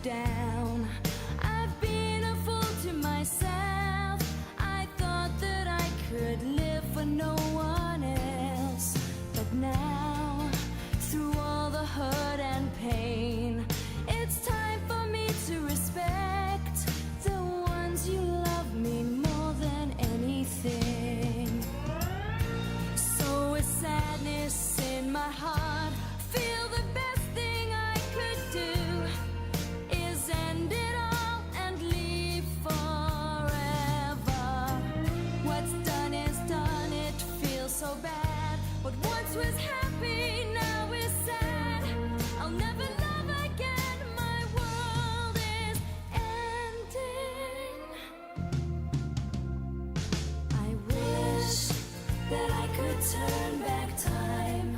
down. I've been a fool to myself. I thought that I could live for no one else. But now, through all the hurt and pain, it's time for me to respect the ones you love me more than anything. So with sadness in my heart, feel the best thing I could do is end it all and leave forever. What's done is done, it feels so bad. What once was happy now is sad. I'll never love again, my world is ending. I wish that I could turn back time,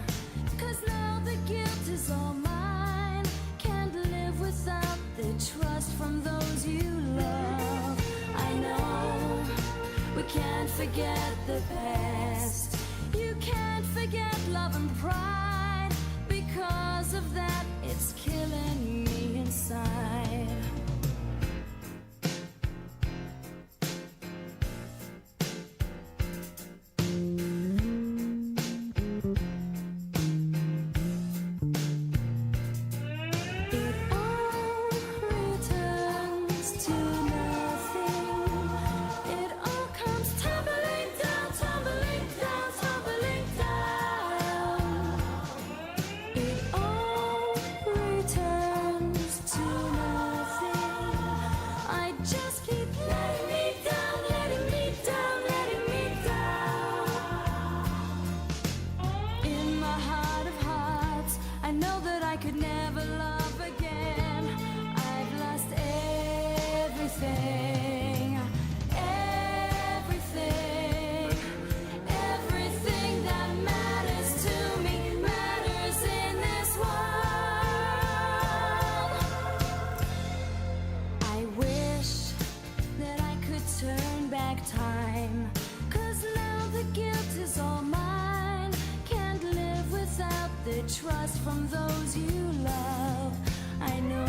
'cause now the guilt is all mine. Can't live without the trust from those you love. I know we can't forget the past. You can't forget love and pride. Because of that, it's killing me inside. It all returns to nothing. It all comes tumbling down, tumbling down, tumbling down. It all returns to nothing. I just keep letting me down, letting me down, letting me down. In my heart of hearts, I know that I could never love again. I've lost everything, everything, everything that matters to me, matters in this world. I wish that I could turn back time, 'cause now the guilt is all mine. Can't live without the trust from those you love. I know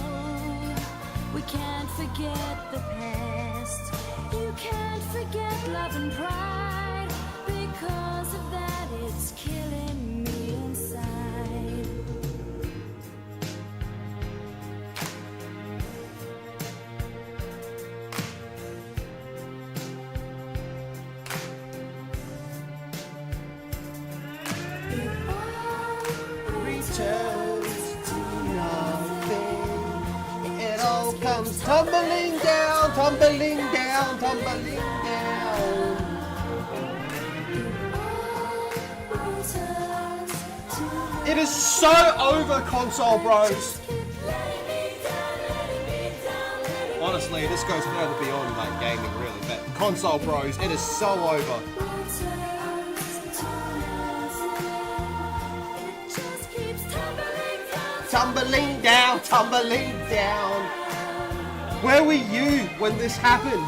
we can't forget the past. You can't forget love and pride. Because of that, it's killing me inside. It all Returns to nothing. It all comes tumbling down, tumbling down, tumbling down. returns to It is so over, console bros. Honestly, this goes further beyond like gaming, really. But console bros, it is so over. Tumbling down, tumbling down. Where were you when this happened?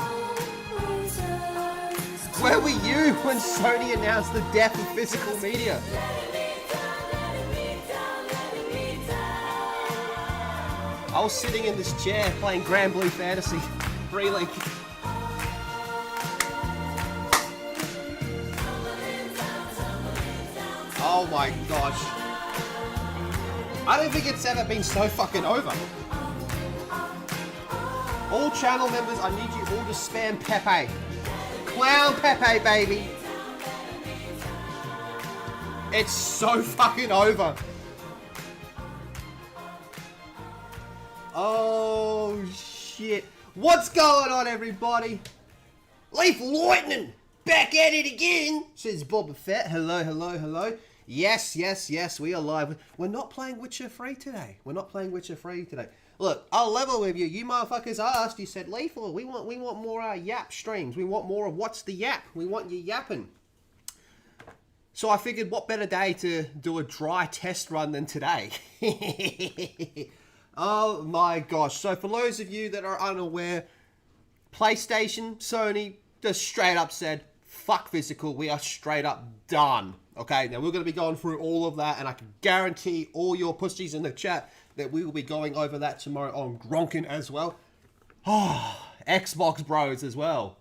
Where were you when Sony announced the death of physical media? I was sitting in this chair playing Grand Blue Fantasy, Relink. Oh my gosh. I don't think it's ever been so fucking over. All channel members, I need you all to spam Pepe. Clown Pepe, baby. It's so fucking over. Oh shit. What's going on, everybody? Lethal Lightning, back at it again, says Boba Fett. Hello, hello, hello. Yes, yes, yes, we are live. We're not playing Witcher 3 today. We're not playing Witcher 3 today. Look, I'll level with you. You motherfuckers asked, you said, Lethal, we want more yap streams. We want more of What's the Yap. We want you yapping. So I figured what better day to do a dry test run than today. Oh my gosh. So for those of you that are unaware, PlayStation, Sony just straight up said, fuck physical, we are straight up done. Okay, now we're going to be going through all of that, and I can guarantee all your pussies in the chat that we will be going over that tomorrow on Gronkin as well. Oh, Xbox bros as well.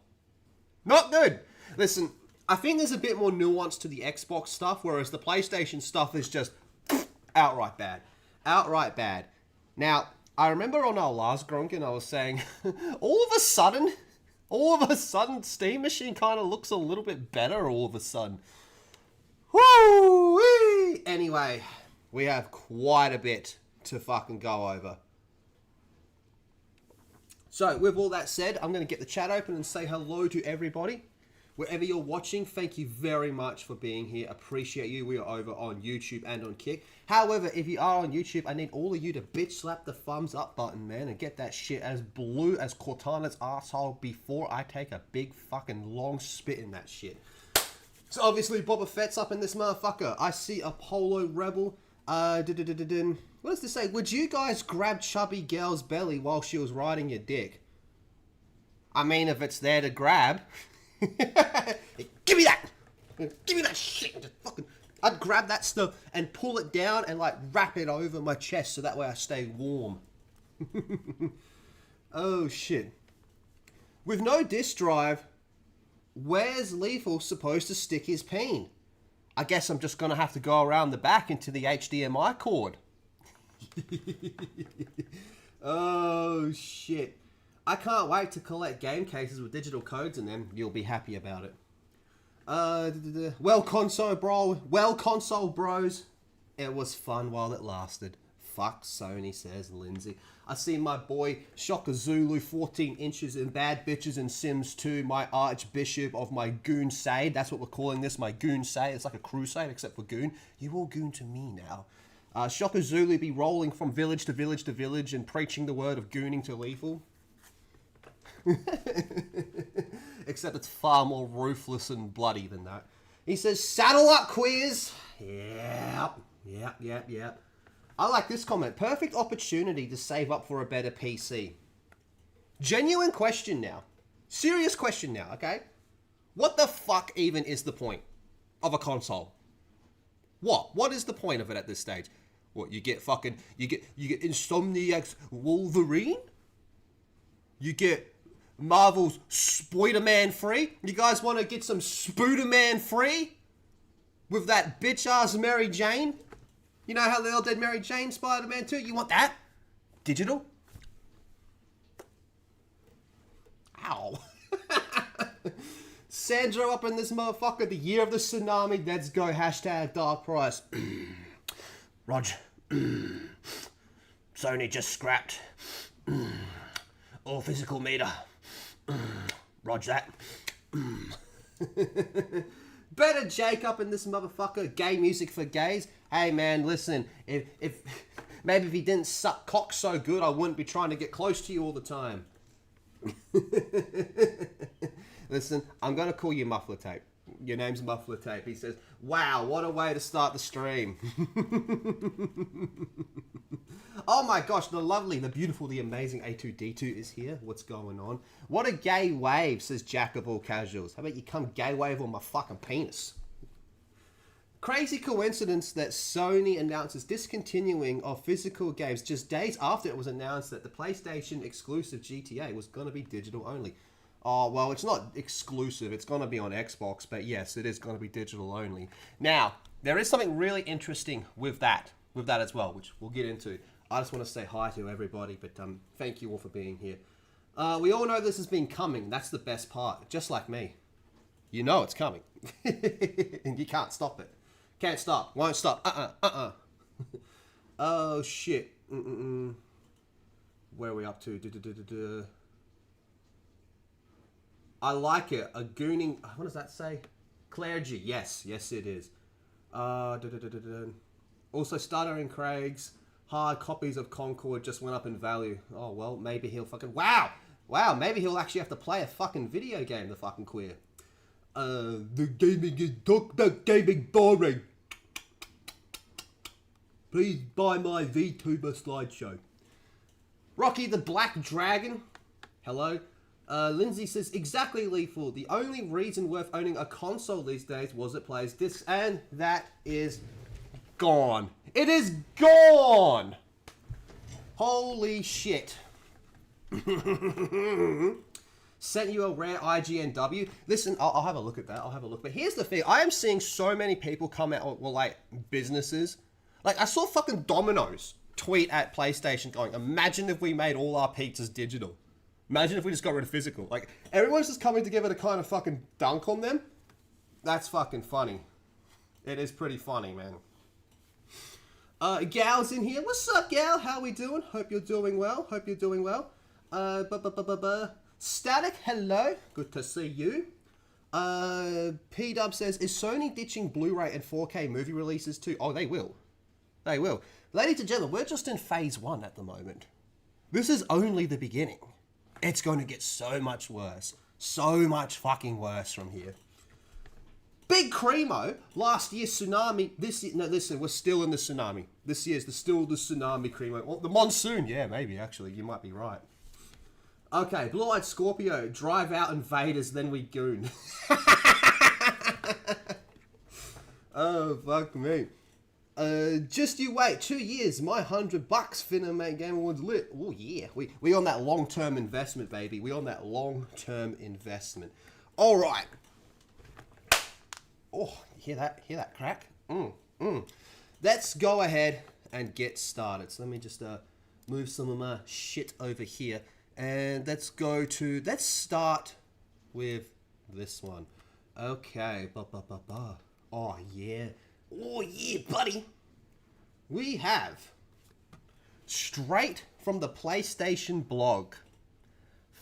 Not good. Listen, I think there's a bit more nuance to the Xbox stuff, whereas the PlayStation stuff is just outright bad. Outright bad. Now, I remember on our last Gronkin, I was saying, all of a sudden, Steam Machine kind of looks a little bit better all of a sudden. Woo-wee! Anyway, we have quite a bit to fucking go over. So, with all that said, I'm going to get the chat open and say hello to everybody. Wherever you're watching, thank you very much for being here. Appreciate you. We are over on YouTube and on Kick. However, if you are on YouTube, I need all of you to bitch slap the thumbs up button, man, and get that shit as blue as Cortana's asshole before I take a big fucking long spit in that shit. So obviously, Boba Fett's up in this motherfucker. I see Apollo Rebel. What does this say? Would you guys grab chubby girl's belly while she was riding your dick? I mean, if it's there to grab. Give me that! Give me that shit! Just fucking, I'd grab that stuff and pull it down and like wrap it over my chest so that way I stay warm. Oh shit. With no disk drive, where's Lethal supposed to stick his peen? I guess I'm just gonna have to go around the back into the HDMI cord. Oh shit. I can't wait to collect game cases with digital codes in them. You'll be happy about it. Well, console bros. It was fun while it lasted. Fuck Sony, says Lindsay. I see my boy Shaka Zulu, 14 inches in Bad Bitches and Sims 2, my Archbishop of my Goon Sade. That's what we're calling this, my Goon Sade. It's like a crusade except for Goon. You all Goon to me now. Shaka Zulu be rolling from village to village to village and preaching the word of gooning to Lethal. Except it's far more ruthless and bloody than that. He says, saddle up, queers. Yep. I like this comment. Perfect opportunity to save up for a better PC. Genuine question now. Serious question now, okay? What the fuck even is the point of a console? What is the point of it at this stage? What, you get Insomniac's Wolverine? You get Marvel's Spider-Man free? You guys want to get some Spider-Man free? With that bitch-ass Mary Jane? You know how they all did Mary Jane Spider-Man 2? You want that? Digital? Ow. Sandro up in this motherfucker. The year of the tsunami. Let's go. Hashtag dark price. Roger. Sony just scrapped. All physical meter. Roger that. Better Jake up in this motherfucker. Gay music for gays. Hey man, listen. If maybe if he didn't suck cock so good, I wouldn't be trying to get close to you all the time. Listen, I'm gonna call you Muffler Tape. Your name's Muffler Tape. He says, "Wow, what a way to start the stream." Oh my gosh, the lovely, the beautiful, the amazing A2D2 is here. What's going on? What a gay wave, says Jack of all casuals. How about you come gay wave on my fucking penis? Crazy coincidence that Sony announces discontinuing of physical games just days after it was announced that the PlayStation exclusive GTA was going to be digital only. Oh, well, it's not exclusive. It's going to be on Xbox, but yes, it is going to be digital only. Now, there is something really interesting with that as well, which we'll get into. I just want to say hi to everybody, but thank you all for being here. We all know this has been coming. That's the best part. Just like me. You know it's coming. And you can't stop it. Can't stop. Won't stop. Oh, shit. Where are we up to? I like it. A gooning... What does that say? Clergy. Yes. Yes, it is. Also, Stuttering Craig's hard copies of Concord just went up in value. Oh, well, maybe he'll fucking... Wow! Maybe he'll actually have to play a fucking video game, the fucking queer. The gaming is... Talk about gaming boring. Please buy my VTuber slideshow. Rocky the Black Dragon. Hello. Lindsay says, exactly, Lethal. The only reason worth owning a console these days was it plays discs, and that is gone. It is gone! Holy shit. Sent you a rare IGNW. Listen, I'll have a look at that. I'll have a look. But here's the thing. I am seeing so many people come out, well, like, businesses. Like, I saw fucking Domino's tweet at PlayStation going, imagine if we made all our pizzas digital. Imagine if we just got rid of physical. Like, everyone's just coming together to kind of fucking dunk on them. That's fucking funny. It is pretty funny, man. Gal's in here. What's up, Gal? How we doing? Hope you're doing well. Hope you're doing well. Static, hello. Good to see you. P-Dub says, is Sony ditching Blu-ray and 4K movie releases too? Oh, they will. They will. Ladies and gentlemen, we're just in phase 1 at the moment. This is only the beginning. It's going to get so much worse. So much fucking worse from here. Big Cremo, last year's tsunami, this year, no, listen, we're still in the tsunami. This year's still the tsunami, Cremo. Well, the monsoon, yeah, maybe, actually, you might be right. Okay, Blue-Eyed Scorpio, drive out invaders, then we goon. Oh, fuck me. Just you wait, 2 years, my $100 finna make Game Awards lit. Oh yeah, we on that long-term investment, baby. We on that long-term investment. All right. Oh, hear that crack? Let's go ahead and get started. So let me just move some of my shit over here. And let's start with this one. Okay. Oh, yeah. Oh, yeah, buddy. We have, straight from the PlayStation blog,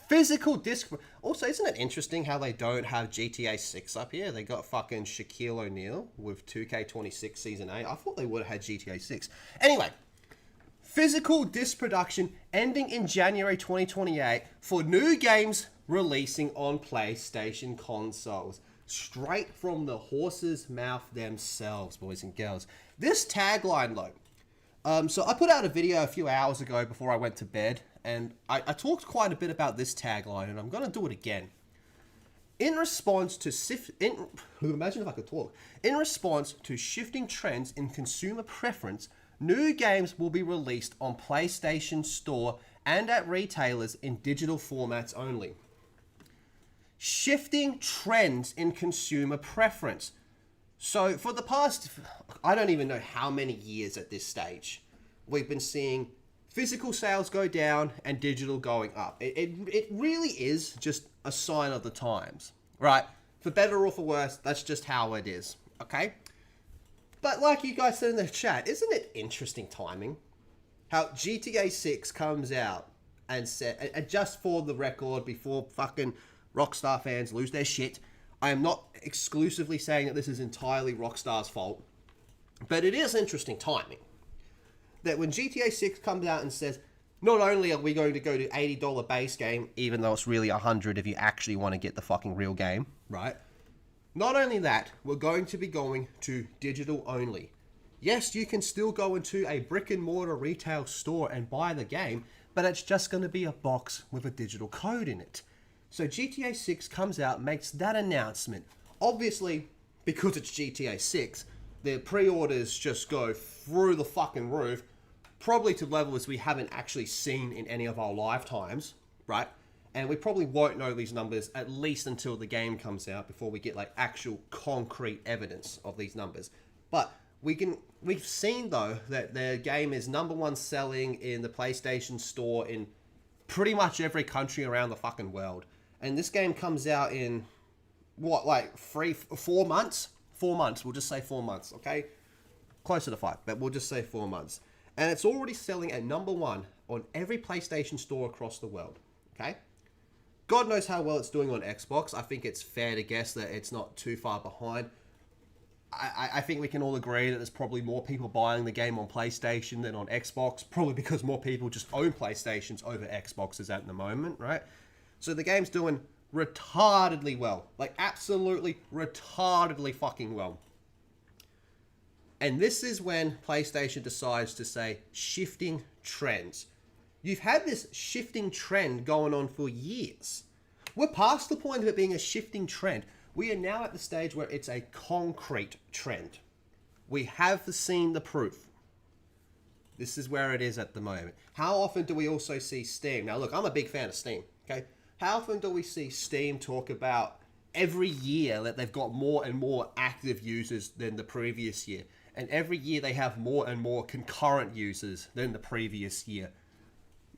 physical disc. Also, isn't it interesting how they don't have GTA 6 up here? They got fucking Shaquille O'Neal with 2K26 Season 8. I thought they would have had GTA 6. Anyway. Physical disc production ending in January 2028 for new games releasing on PlayStation consoles. Straight from the horse's mouth themselves, boys and girls. This tagline, though. So I put out a video a few hours ago before I went to bed, and I talked quite a bit about this tagline, and I'm going to do it again. In response to imagine if I could talk. In response to shifting trends in consumer preference, new games will be released on PlayStation Store and at retailers in digital formats only. Shifting trends in consumer preference. So for the past, I don't even know how many years at this stage, we've been seeing physical sales go down and digital going up. It really is just a sign of the times, right? For better or for worse, that's just how it is, okay? But like you guys said in the chat, isn't it interesting timing? How GTA 6 comes out and said, and just for the record, before fucking Rockstar fans lose their shit, I am not exclusively saying that this is entirely Rockstar's fault, but it is interesting timing. That when GTA 6 comes out and says, not only are we going to go to $80 base game, even though it's really $100 if you actually want to get the fucking real game, right? Not only that, we're going to be going to digital only. Yes, you can still go into a brick and mortar retail store and buy the game, but it's just going to be a box with a digital code in it. So GTA 6 comes out, makes that announcement. Obviously, because it's GTA 6, the pre-orders just go through the fucking roof, probably to levels we haven't actually seen in any of our lifetimes, right? And we probably won't know these numbers at least until the game comes out before we get like actual concrete evidence of these numbers. But we've seen though that the game is #1 selling in the PlayStation Store in pretty much every country around the fucking world. And this game comes out in what, like 4 months? 4 months. We'll just say 4 months, okay? Closer to 5, but we'll just say 4 months. And it's already selling at #1 on every PlayStation Store across the world, okay? God knows how well it's doing on Xbox. I think it's fair to guess that it's not too far behind. I think we can all agree that there's probably more people buying the game on PlayStation than on Xbox, probably because more people just own PlayStations over Xboxes at the moment, right? So the game's doing retardedly well. Like, absolutely retardedly fucking well. And this is when PlayStation decides to say, shifting trends. You've had this shifting trend going on for years. We're past the point of it being a shifting trend. We are now at the stage where it's a concrete trend. We have seen the proof. This is where it is at the moment. How often do we also see Steam? Now, look, I'm a big fan of Steam, okay? How often do we see Steam talk about every year that they've got more and more active users than the previous year? And every year they have more and more concurrent users than the previous year.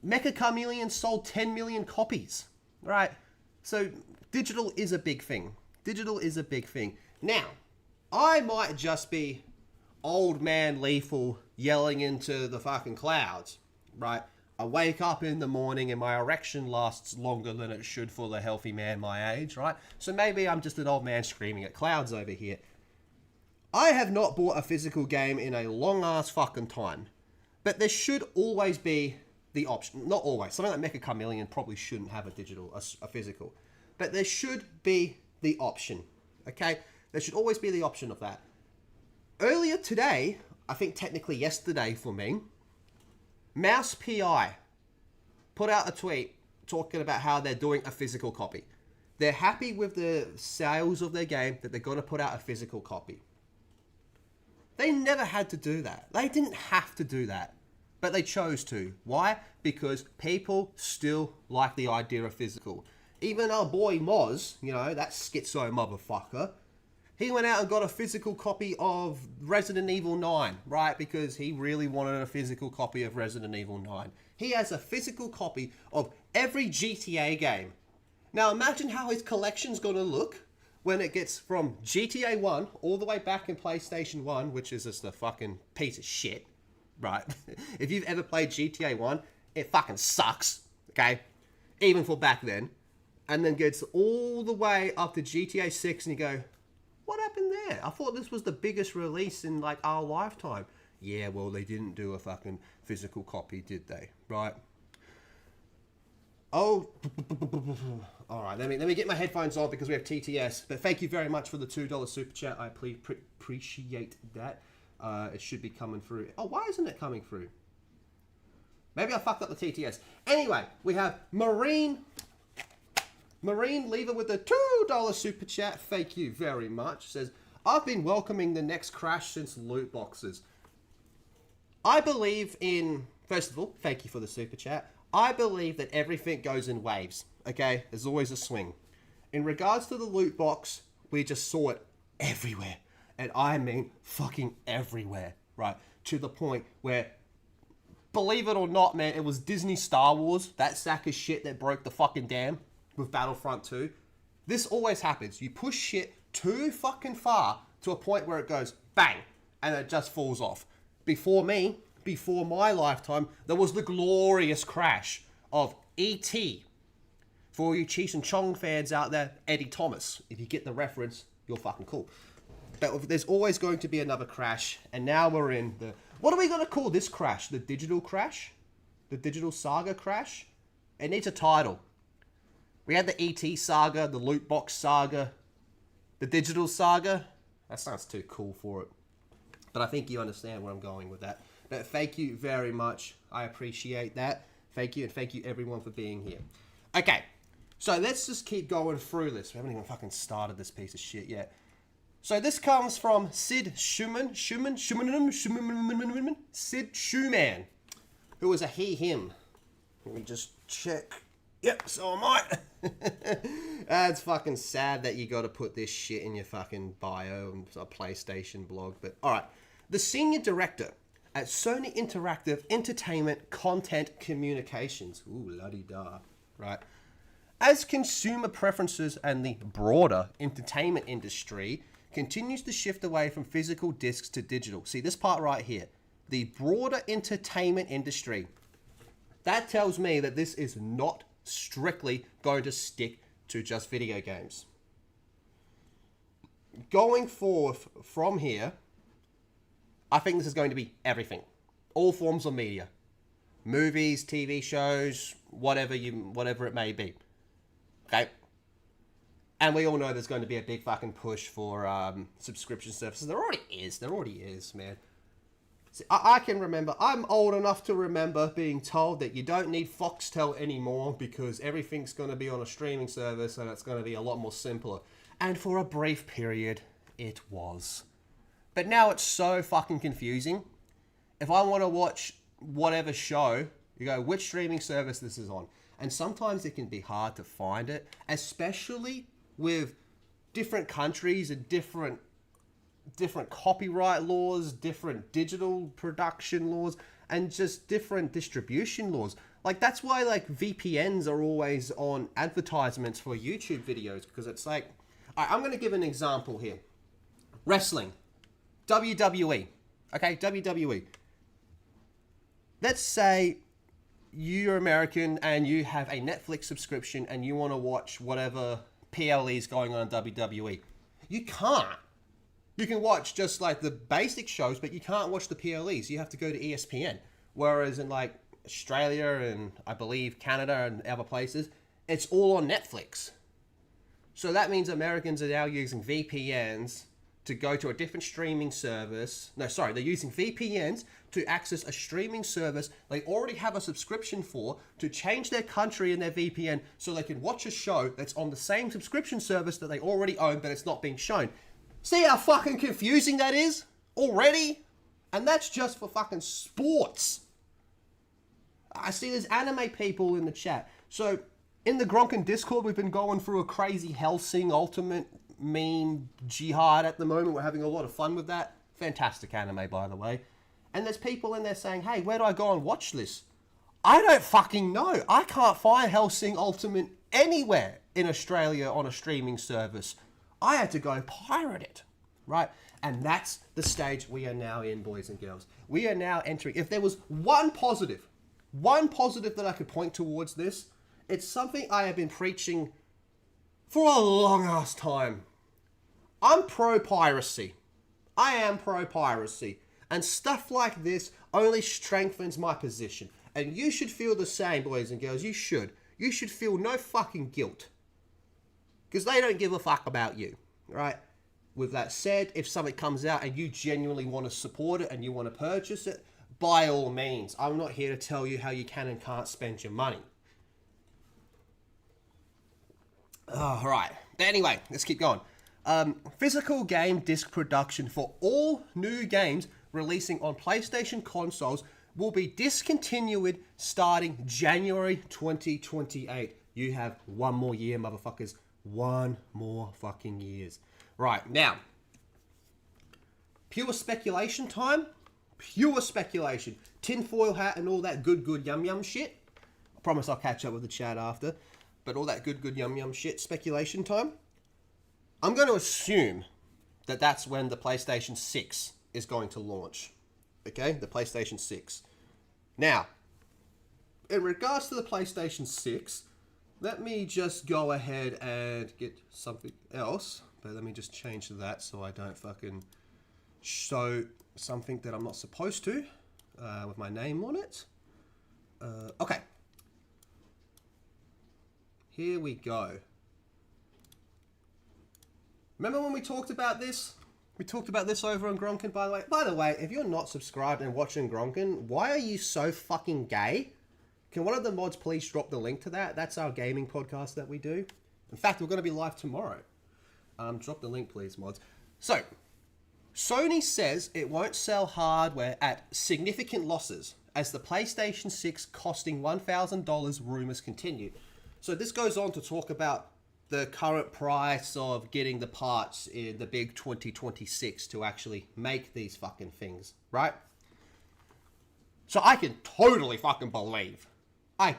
Mecha Chameleon sold 10 million copies, right? So digital is a big thing. Digital is a big thing. Now, I might just be old man Lethal yelling into the fucking clouds, right? I wake up in the morning and my erection lasts longer than it should for the healthy man my age, right? So maybe I'm just an old man screaming at clouds over here. I have not bought a physical game in a long ass fucking time, but there should always be the option. Not always. Something like Mecha Chameleon probably shouldn't have a physical, but there should be the option. Okay, there should always be the option of that. Earlier today, I think technically yesterday for me, Mouse PI put out a tweet talking about how they're doing a physical copy. They're happy with the sales of their game that they're going to put out a physical copy. They never had to do that. They didn't have to do that, but they chose to. Why? Because people still like the idea of physical. Even our boy Moz, you know, that schizo motherfucker, he went out and got a physical copy of Resident Evil 9, right? Because he really wanted a physical copy of Resident Evil 9. He has a physical copy of every GTA game. Now imagine how his collection's gonna look when it gets from GTA 1 all the way back in PlayStation 1, which is just a fucking piece of shit, right? If you've ever played GTA 1, it fucking sucks, okay? Even for back then. And then gets all the way up to GTA 6 and you go, what happened there? I thought this was the biggest release in like our lifetime. Yeah, well, they didn't do a fucking physical copy, did they? Right? Oh, all right. Let me get my headphones on because we have TTS. But thank you very much for the $2 super chat. I appreciate that. It should be coming through. Oh, why isn't it coming through? Maybe I fucked up the TTS. Anyway, we have Marine Lever with the $2 super chat. Thank you very much. Says, I've been welcoming the next crash since loot boxes. I believe in, first of all, thank you for the super chat. I believe that everything goes in waves, okay? There's always a swing. In regards to the loot box, we just saw it everywhere. And I mean fucking everywhere, right? To the point where, believe it or not, man, it was Disney Star Wars, that sack of shit that broke the fucking dam with Battlefront 2. This always happens. You push shit too fucking far to a point where it goes bang and it just falls off. Before my lifetime, there was the glorious crash of E.T. For you Cheech and Chong fans out there, Eddie Thomas. If you get the reference, you're fucking cool. But there's always going to be another crash, and now we're in the... What are we going to call this crash? The digital crash? The digital saga crash? It needs a title. We had the E.T. saga, the loot box saga, the digital saga. That sounds too cool for it. But I think you understand where I'm going with that. But thank you very much. I appreciate that. Thank you, and thank you everyone for being here. Okay, so let's just keep going through this. We haven't even fucking started this piece of shit yet. So this comes from Sid Schumann, Sid Schumann, who is a he, him. Let me just check. Yep, so am I. It's fucking sad that you got to put this shit in your fucking bio and a PlayStation blog. But all right, the senior director at Sony Interactive Entertainment Content Communications. Ooh, la-di-da. Right. As consumer preferences and the broader entertainment industry continues to shift away from physical discs to digital. See this part right here. The broader entertainment industry. That tells me that this is not strictly going to stick to just video games. Going forth from here, I think this is going to be everything. All forms of media. Movies, TV shows, whatever it may be. Okay? And we all know there's going to be a big fucking push for subscription services. There already is, man. See, I can remember, I'm old enough to remember being told that you don't need Foxtel anymore because everything's going to be on a streaming service and it's going to be a lot more simpler. And for a brief period, it was. But now it's so fucking confusing. If I want to watch whatever show, you go, which streaming service this is on. And sometimes it can be hard to find it, especially with different countries and different copyright laws, different digital production laws, and just different distribution laws. Like, that's why, like, VPNs are always on advertisements for YouTube videos, because it's like, I'm going to give an example here. Wrestling. WWE. Okay, WWE. Let's say you're American and you have a Netflix subscription and you want to watch whatever PLE is going on in WWE. You can't. You can watch just like the basic shows, but you can't watch the PLEs. You have to go to ESPN. Whereas in like Australia and I believe Canada and other places, it's all on Netflix. So that means Americans are now using VPNs to go to a different streaming service. No, sorry, they're using VPNs to access a streaming service they already have a subscription for, to change their country in their VPN so they can watch a show that's on the same subscription service that they already own, but it's not being shown. See how fucking confusing that is already? And that's just for fucking sports. I see there's anime people in the chat. So in the Gronkin Discord, we've been going through a crazy Hellsing Ultimate meme jihad at the moment. We're having a lot of fun with that. Fantastic anime, by the way. And there's people in there saying, hey, where do I go and watch this? I don't fucking know. I can't find Hellsing Ultimate anywhere in Australia on a streaming service. I had to go pirate it, right? And that's the stage we are now in, boys and girls. We are now entering. If there was one positive that I could point towards this, it's something I have been preaching for a long ass time. I'm pro-piracy. I am pro-piracy. And stuff like this only strengthens my position. And you should feel the same, boys and girls. You should. You should feel no fucking guilt. Because they don't give a fuck about you, right? With that said, if something comes out and you genuinely want to support it and you want to purchase it, by all means. I'm not here to tell you how you can and can't spend your money. All right. Anyway, let's keep going. Physical game disc production for all new games releasing on PlayStation consoles will be discontinued starting January 2028. You have one more year, motherfuckers. One more fucking years. Right, now, pure speculation time. Pure speculation. Tinfoil hat and all that good yum shit. I promise I'll catch up with the chat after. But all that good yum shit, speculation time. I'm going to assume that that's when the PlayStation 6 is going to launch. Okay, the PlayStation 6. Now, in regards to the PlayStation 6, let me just go ahead and get something else. But let me just change that so I don't fucking show something that I'm not supposed to with my name on it. Okay. Here we go. Remember when we talked about this? We talked about this over on Gronkin, by the way. By the way, if you're not subscribed and watching Gronkin, why are you so fucking gay? Can one of the mods please drop the link to that? That's our gaming podcast that we do. In fact, we're going to be live tomorrow. Drop the link, please, mods. So, Sony says it won't sell hardware at significant losses as the PlayStation 6 costing $1,000 rumors continue. So this goes on to talk about the current price of getting the parts in the big 2026 to actually make these fucking things, right? So I can totally fucking believe, that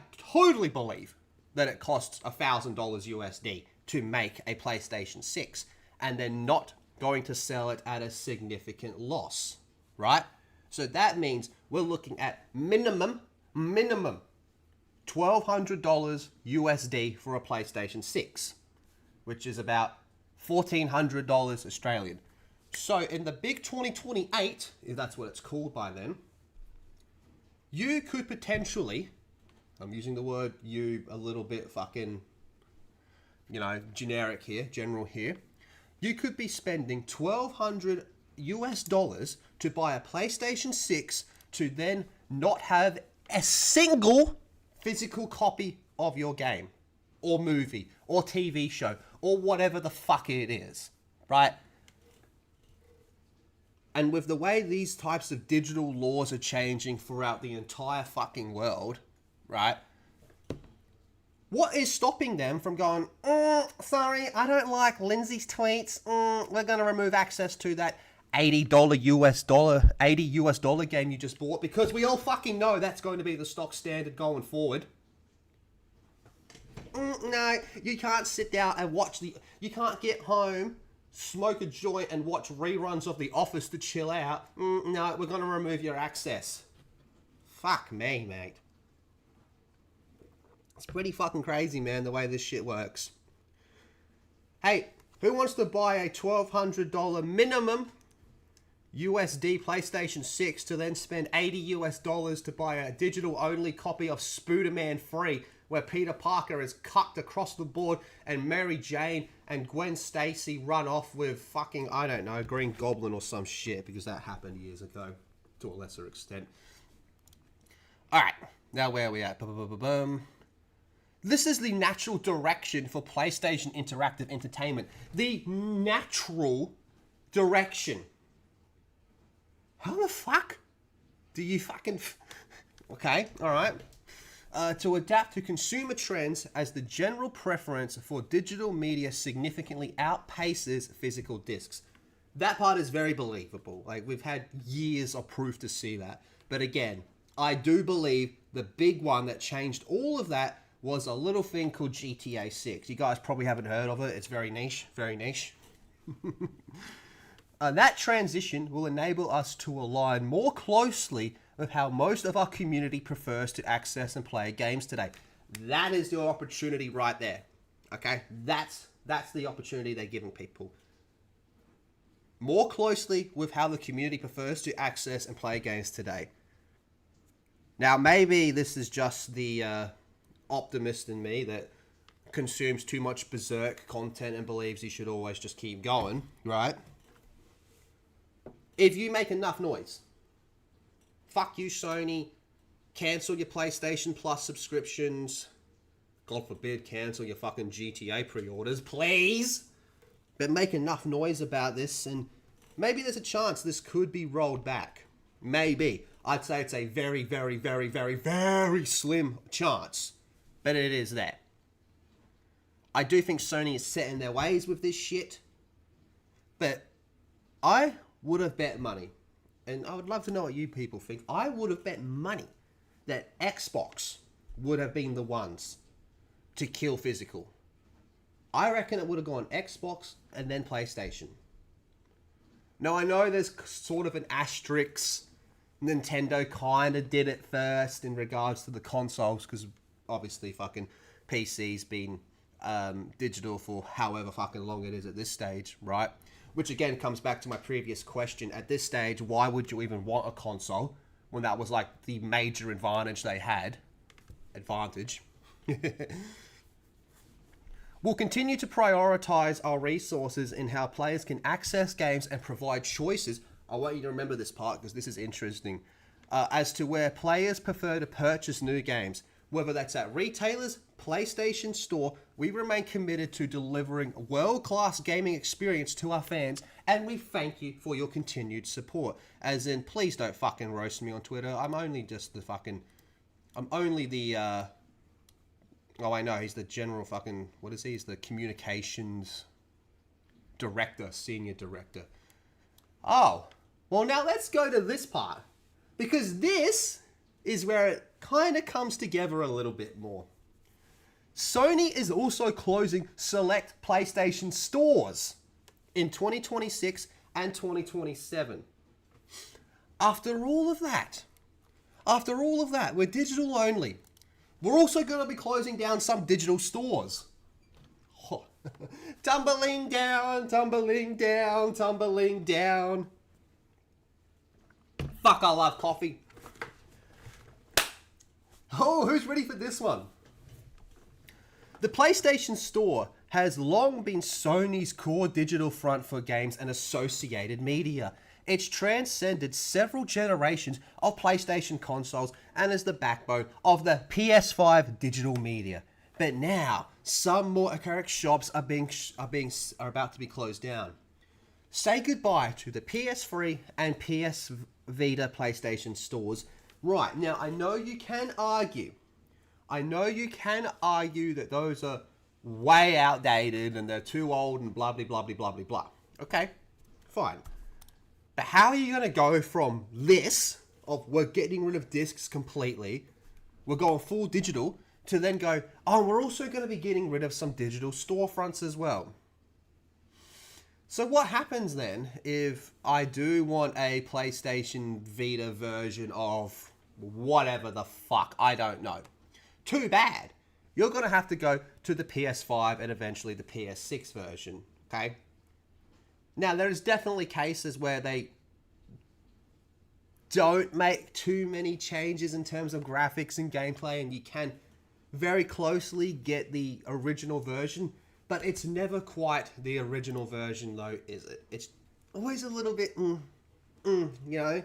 it costs $1,000 USD to make a PlayStation 6 and they're not going to sell it at a significant loss, right? So that means we're looking at minimum $1,200 USD for a PlayStation 6, which is about $1,400 Australian. So in the big 2028, if that's what it's called by then, you could potentially, I'm using the word you a little bit fucking, generic here, general here, you could be spending $1,200 US to buy a PlayStation 6 to then not have a single physical copy of your game or movie or TV show or whatever the fuck it is, right? And with the way these types of digital laws are changing throughout the entire fucking world, right? What is stopping them from going, sorry, I don't like Lindsay's tweets. We're going to remove access to that $80 US dollar game you just bought, because we all fucking know that's going to be the stock standard going forward. No, you can't sit down and watch you can't get home, smoke a joint and watch reruns of The Office to chill out. No, we're going to remove your access. Fuck me, mate. It's pretty fucking crazy, man, the way this shit works. Hey, who wants to buy a $1,200 minimum USD PlayStation 6 to then spend $80 US to buy a digital-only copy of Spider-Man 3, where Peter Parker is cucked across the board and Mary Jane and Gwen Stacy run off with fucking, I don't know, Green Goblin or some shit, because that happened years ago, to a lesser extent. Alright, now where are we at? Boom. This is the natural direction for PlayStation Interactive Entertainment. The natural direction. How the fuck do you fucking... Okay, alright. To adapt to consumer trends as the general preference for digital media significantly outpaces physical discs. That part is very believable. Like, we've had years of proof to see that. But again, I do believe the big one that changed all of that was a little thing called GTA 6. You guys probably haven't heard of it. It's very niche, very niche. That transition will enable us to align more closely with how most of our community prefers to access and play games today. That is your opportunity right there. Okay? That's the opportunity they're giving people. More closely with how the community prefers to access and play games today. Now, maybe this is just the optimist in me that consumes too much berserk content and believes he should always just keep going, right? If you make enough noise, fuck you, Sony, cancel your PlayStation Plus subscriptions, God forbid, cancel your fucking GTA pre-orders, please, but make enough noise about this, and maybe there's a chance this could be rolled back. Maybe. I'd say it's a very, very, very, very, very slim chance, but it is there. I do think Sony is set in their ways with this shit, but I would have bet money, and I would love to know what you people think. I would have bet money that Xbox would have been the ones to kill physical. I reckon it would have gone Xbox and then PlayStation. Now, I know there's sort of an asterisk. Nintendo kind of did it first in regards to the consoles, because obviously fucking PC's been digital for however fucking long it is at this stage, right? Which again comes back to my previous question. At this stage, why would you even want a console when that was like the major advantage they had? Advantage. We'll continue to prioritize our resources in how players can access games and provide choices. I want you to remember this part because this is interesting. As to where players prefer to purchase new games. Whether that's at retailers, PlayStation Store, we remain committed to delivering a world-class gaming experience to our fans, and we thank you for your continued support. As in, please don't fucking roast me on Twitter. I'm only just the fucking... I'm only the... Oh, I know, he's the general fucking... What is he? He's the communications director, senior director. Oh, well now let's go to this part. Because this is where it kind of comes together a little bit more. Sony is also closing select PlayStation stores in 2026 and 2027. After all of that, we're digital only. We're also going to be closing down some digital stores. Oh. Tumbling down, tumbling down, tumbling down. Fuck, I love coffee. Oh, who's ready for this one? The PlayStation Store has long been Sony's core digital front for games and associated media. It's transcended several generations of PlayStation consoles and is the backbone of the PS5 digital media. But now, some more archaic shops are about to be closed down. say goodbye to the PS3 and PS Vita PlayStation stores. Right, now I know you can argue. That those are way outdated and they're too old and blah, blah, blah, blah, blah, blah, blah. Okay, fine. But how are you going to go from this, of we're getting rid of discs completely, we're going full digital, to then go, oh, we're also going to be getting rid of some digital storefronts as well. So what happens then if I do want a PlayStation Vita version of whatever the fuck, I don't know. Too bad. You're going to have to go to the PS5 and eventually the PS6 version, okay? Now, there's definitely cases where they don't make too many changes in terms of graphics and gameplay, and you can very closely get the original version, but it's never quite the original version though, is it? It's always a little bit, you know?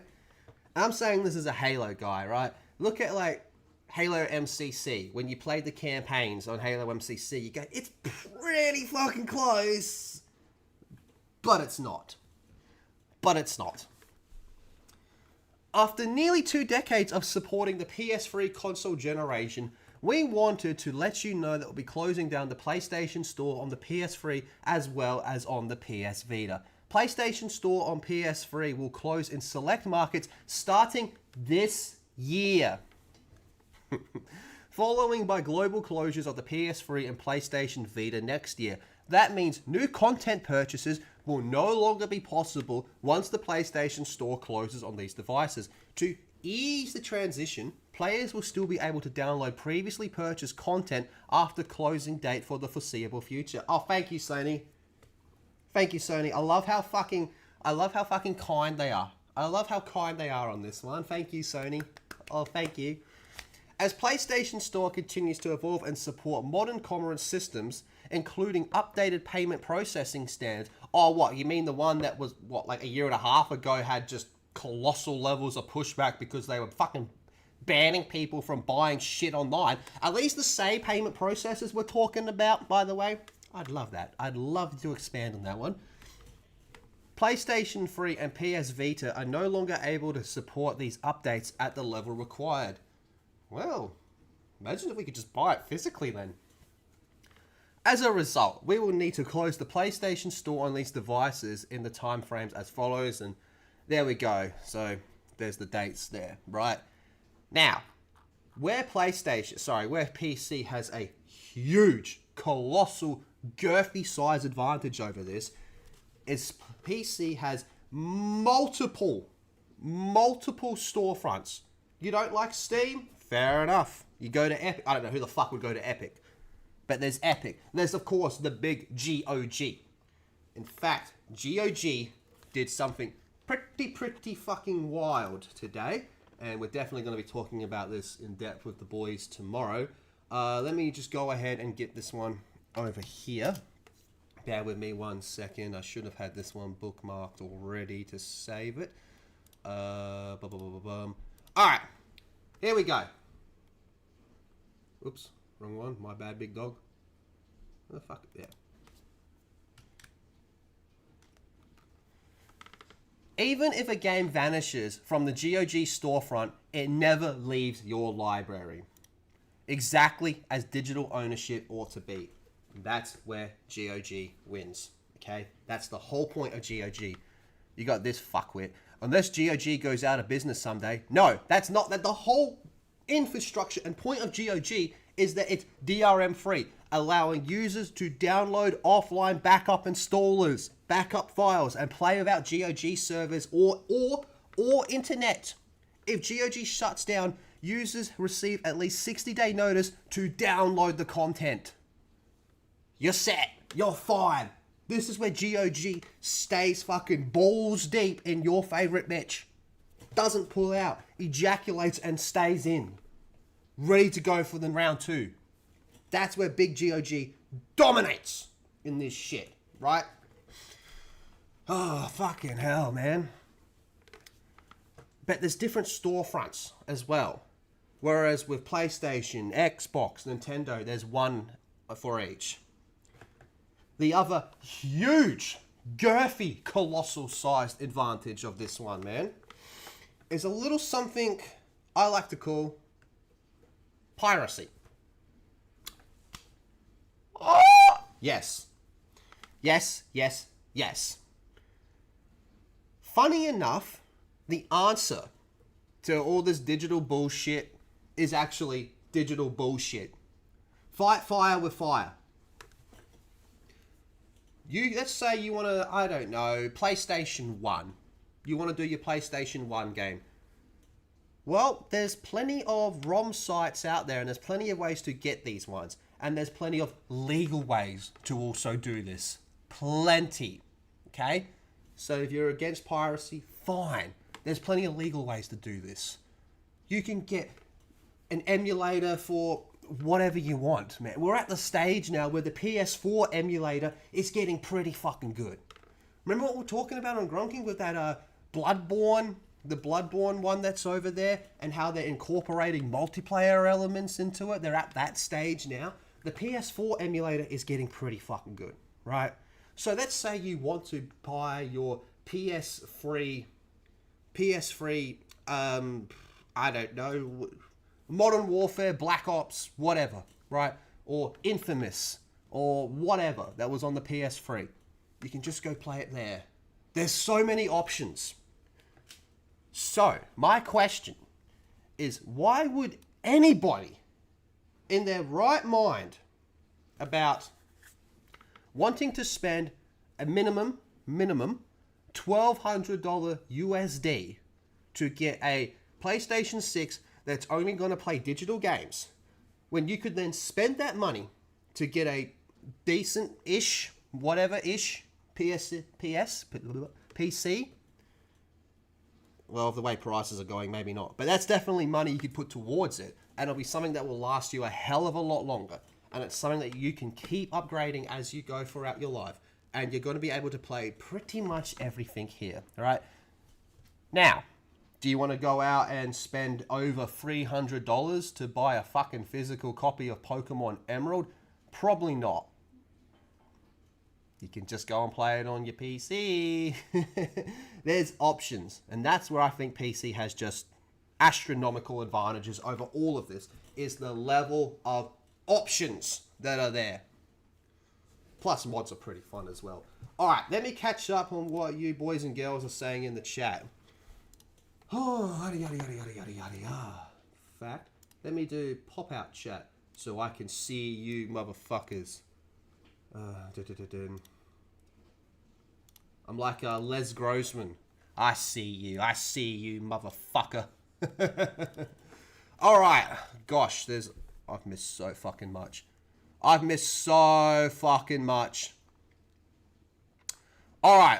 I'm saying this as a Halo guy, right? Look at like Halo MCC. When you played the campaigns on Halo MCC, you go, it's pretty fucking close. But it's not. After nearly 2 decades of supporting the PS3 console generation, we wanted to let you know that we'll be closing down the PlayStation Store on the PS3 as well as on the PS Vita. PlayStation Store on PS3 will close in select markets starting this year. Following by global closures of the PS3 and PlayStation Vita next year. That means new content purchases will no longer be possible once the PlayStation Store closes on these devices. To ease the transition, players will still be able to download previously purchased content after closing date for the foreseeable future. Oh, thank you, Sony. Thank you, Sony. I love how fucking kind they are. I love how kind they are on this one. Thank you, Sony. Oh, thank you. As PlayStation Store continues to evolve and support modern commerce systems, including updated payment processing standards. Oh, what? You mean the one that was, what, like a year and a half ago had just colossal levels of pushback because they were fucking banning people from buying shit online? At least the same payment processors we're talking about, by the way. I'd love that. I'd love to expand on that one. PlayStation 3 and PS Vita are no longer able to support these updates at the level required. Well, imagine if we could just buy it physically then. As a result, we will need to close the PlayStation Store on these devices in the time frames as follows, and there we go. So there's the dates there, right? Now, where PC has a huge, colossal, girthy size advantage over this, is PC has multiple storefronts. You don't like Steam? Fair enough. You go to Epic. I don't know who the fuck would go to Epic. But there's Epic. There's, of course, the big GOG. In fact, GOG did something pretty fucking wild today. And we're definitely going to be talking about this in depth with the boys tomorrow. Let me just go ahead and get this one over here. Bear with me 1 second. I should have had this one bookmarked already to save it. Alright. Here we go. Oops. Wrong one. My bad, big dog. Where the fuck? Yeah. Even if a game vanishes from the GOG storefront, it never leaves your library. Exactly as digital ownership ought to be. That's where GOG wins. Okay? That's the whole point of GOG. You got this fuckwit. Unless GOG goes out of business someday. No, that's not. That the whole infrastructure and point of GOG is that it's DRM free, allowing users to download offline backup installers, backup files, and play without GOG servers or internet. If GOG shuts down, users receive at least 60-day notice to download the content. You're set. You're fine. This is where GOG stays fucking balls deep in your favorite bitch. Doesn't pull out, ejaculates, and stays in. Ready to go for the round 2. That's where big GOG dominates in this shit, right? Oh, fucking hell, man. But there's different storefronts as well. Whereas with PlayStation, Xbox, Nintendo, there's one for each. The other huge girthy, colossal sized advantage of this one, man, is a little something I like to call piracy. Oh! Yes. Yes, yes, yes. Funny enough, the answer to all this digital bullshit is actually digital bullshit. Fight fire with fire. Let's say you want to, I don't know, PlayStation 1. You want to do your PlayStation 1 game. Well, there's plenty of ROM sites out there and there's plenty of ways to get these ones. And there's plenty of legal ways to also do this. Plenty. Okay? So if you're against piracy, fine. There's plenty of legal ways to do this. You can get an emulator for whatever you want, man. We're at the stage now where the PS4 emulator is getting pretty fucking good. Remember what we were talking about on Gronking with that Bloodborne, the Bloodborne one that's over there, and how they're incorporating multiplayer elements into it? They're at that stage now. The PS4 emulator is getting pretty fucking good, right? So let's say you want to buy your PS3, I don't know, Modern Warfare, Black Ops, whatever, right? Or Infamous, or whatever that was on the PS3. You can just go play it there. There's so many options. So, my question is, why would anybody in their right mind about wanting to spend a minimum $1,200 USD to get a PlayStation 6 that's only going to play digital games, when you could then spend that money to get a decent-ish, whatever-ish PC? Well, the way prices are going, maybe not. But that's definitely money you could put towards it. And it'll be something that will last you a hell of a lot longer. And it's something that you can keep upgrading as you go throughout your life. And you're going to be able to play pretty much everything here. All right? Now, do you want to go out and spend over $300 to buy a fucking physical copy of Pokemon Emerald? Probably not. You can just go and play it on your PC. There's options. And that's where I think PC has just astronomical advantages over all of this, is the level of options that are there. Plus, mods are pretty fun as well. All right, let me catch up on what you boys and girls are saying in the chat. Oh, yada, yada, yada, yada, yada, yada, yada. Fact. Let me do pop-out chat so I can see you motherfuckers. I'm like Les Grossman. I see you, motherfucker. All right, gosh, I've missed so fucking much. All right,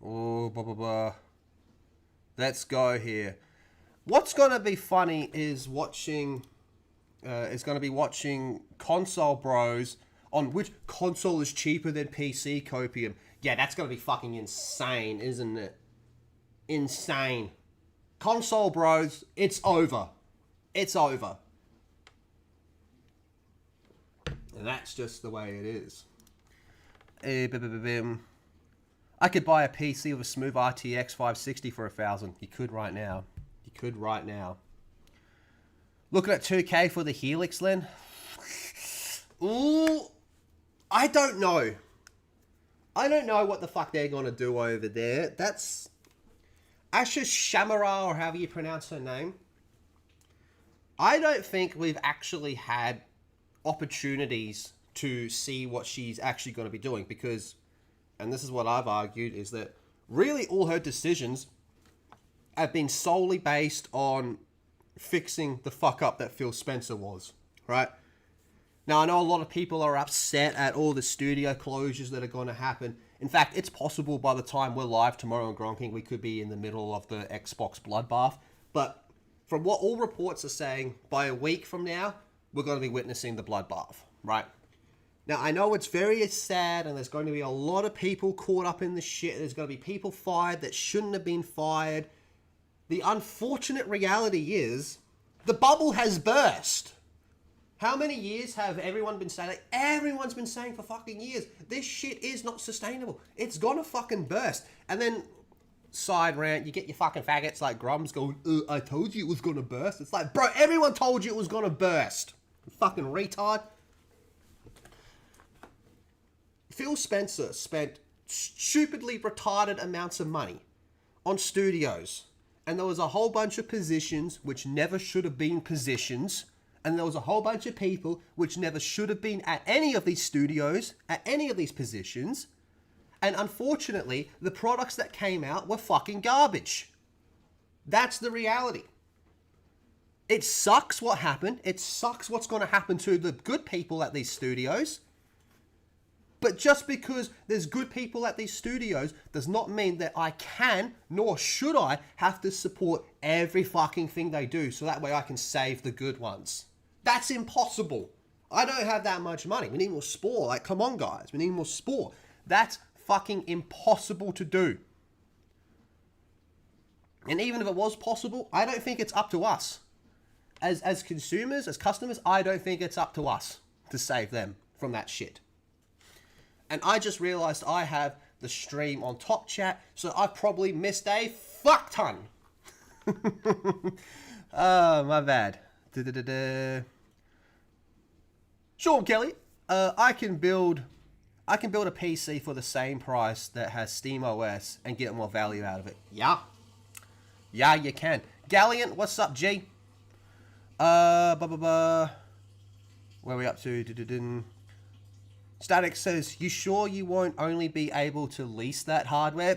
oh, blah, blah, blah. Let's go here. What's gonna be funny is watching Console Bros on which console is cheaper than PC Copium. Yeah, that's gonna be fucking insane, isn't it? Insane. Console Bros, it's over. It's over. And that's just the way it is. I could buy a PC with a smooth RTX 560 for $1,000. You could right now. Looking at 2K for the Helix, Len? Ooh, I don't know. I don't know what the fuck they're going to do over there. That's Asha Shamara, or however you pronounce her name. I don't think we've actually had opportunities to see what she's actually going to be doing, because, and this is what I've argued, is that really all her decisions have been solely based on fixing the fuck up that Phil Spencer was, right? Now, I know a lot of people are upset at all the studio closures that are going to happen. In fact, it's possible by the time we're live tomorrow on Gronking, we could be in the middle of the Xbox bloodbath. But from what all reports are saying, by a week from now, we're going to be witnessing the bloodbath, right? Now, I know it's very sad, and there's going to be a lot of people caught up in the shit. There's going to be people fired that shouldn't have been fired. The unfortunate reality is, the bubble has burst. How many years have everyone been saying? Like, everyone's been saying for fucking years, this shit is not sustainable. It's gonna fucking burst. And then, side rant, you get your fucking faggots like Grum's going, I told you it was gonna burst. It's like, bro, everyone told you it was gonna burst. Fucking retard. Phil Spencer spent stupidly retarded amounts of money on studios. And there was a whole bunch of positions which never should have been positions. And there was a whole bunch of people which never should have been at any of these studios, at any of these positions. And unfortunately, the products that came out were fucking garbage. That's the reality. It sucks what happened. It sucks what's going to happen to the good people at these studios. But just because there's good people at these studios does not mean that I can, nor should I, have to support every fucking thing they do so that way I can save the good ones. That's impossible. I don't have that much money. We need more sport. Like, come on, guys. We need more sport. That's fucking impossible to do. And even if it was possible, I don't think it's up to us. As consumers, as customers, I don't think it's up to us to save them from that shit. And I just realized I have the stream on Top Chat, so I've probably missed a fuck ton. Oh, my bad. Sean Kelly, I can build a PC for the same price that has Steam OS and get more value out of it. Yeah. Yeah, you can. Galliant, what's up, G? Where are we up to? Static says, you sure you won't only be able to lease that hardware?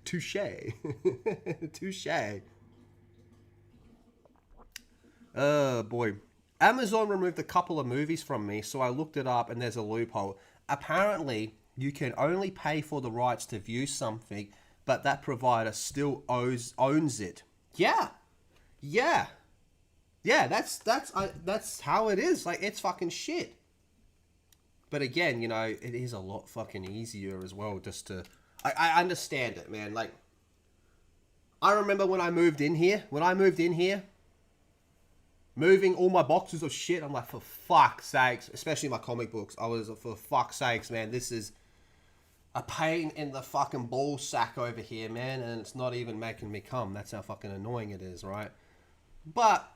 Touche. Touche. Oh, boy. Amazon removed a couple of movies from me, so I looked it up and there's a loophole. Apparently, you can only pay for the rights to view something, but that provider still owns it. Yeah. Yeah. Yeah, that's how it is. Like, it's fucking shit. But again, you know, it is a lot fucking easier as well just to... I understand it, man. Like, I remember when I moved in here, moving all my boxes of shit, I'm like, for fuck's sakes, especially my comic books, I was, for fuck's sakes, man, this is a pain in the fucking ball sack over here, man, and it's not even making me come. That's how fucking annoying it is, right? But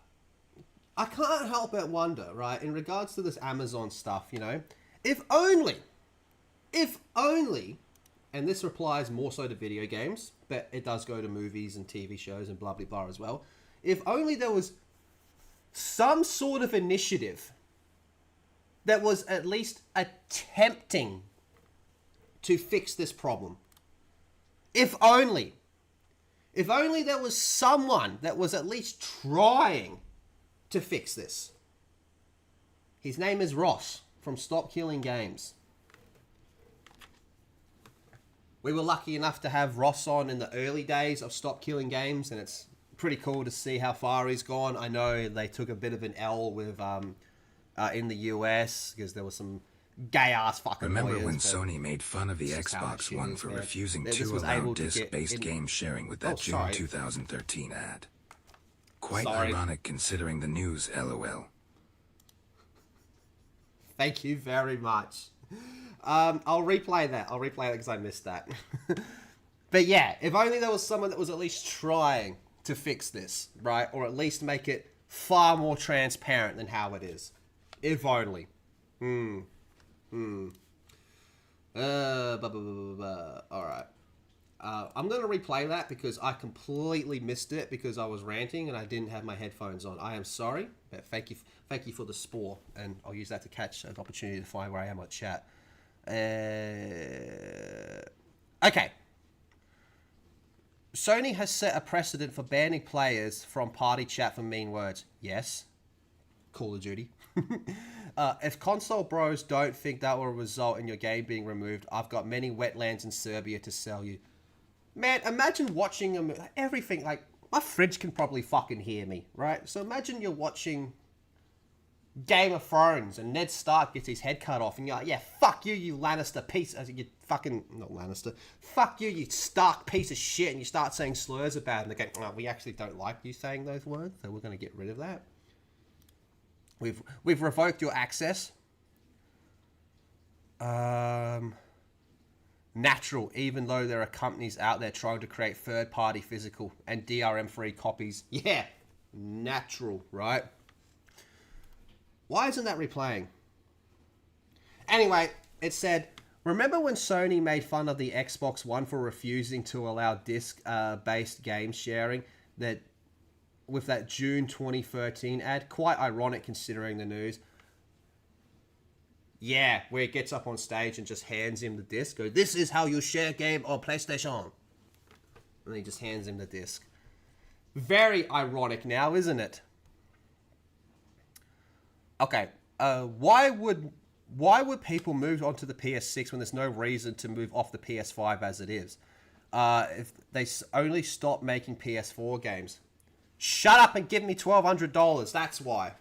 I can't help but wonder, right, in regards to this Amazon stuff, you know, if only, and this applies more so to video games, but it does go to movies and TV shows and blah, blah, blah as well. If only there was some sort of initiative that was at least attempting to fix this problem. If only there was someone that was at least trying to fix this. His name is Ross from Stop Killing Games. We were lucky enough to have Ross on in the early days of Stop Killing Games, and it's pretty cool to see how far he's gone. I know they took a bit of an L with in the US because there was some gay ass fucking Remember lawyers, when Sony made fun of the Xbox One for refusing to allow disc-based game sharing with that June 2013 ad? Quite ironic considering the news, LOL. Thank you very much. I'll replay that because I missed that. But yeah, if only there was someone that was at least trying to fix this, right? Or at least make it far more transparent than how it is. If only. Alright. I'm going to replay that because I completely missed it because I was ranting and I didn't have my headphones on. I am sorry, but thank you for the spore, and I'll use that to catch an opportunity to find where I am on chat. Okay. Sony has set a precedent for banning players from party chat for mean words. Yes. Call of Duty. If console bros don't think that will result in your game being removed, I've got many wetlands in Serbia to sell you. Man, imagine watching everything, like, my fridge can probably fucking hear me, right? So imagine you're watching Game of Thrones, and Ned Stark gets his head cut off, and you're like, yeah, fuck you, you Lannister piece, you fucking, not Lannister, fuck you, you Stark piece of shit, and you start saying slurs about him, they go, oh, we actually don't like you saying those words, so we're going to get rid of that. We've revoked your access. Natural, even though there are companies out there trying to create third-party physical and DRM-free copies. Yeah, natural, right? Why isn't that replaying? Anyway, it said, remember when Sony made fun of the Xbox One for refusing to allow disc-based game sharing with that June 2013 ad? Quite ironic considering the news. Yeah, where it gets up on stage and just hands him the disc. Go, this is how you share game on PlayStation. And he just hands him the disc. Very ironic now, isn't it? Okay, why would people move on to the PS6 when there's no reason to move off the PS5 as it is? If they only stop making PS4 games. Shut up and give me $1,200, that's why.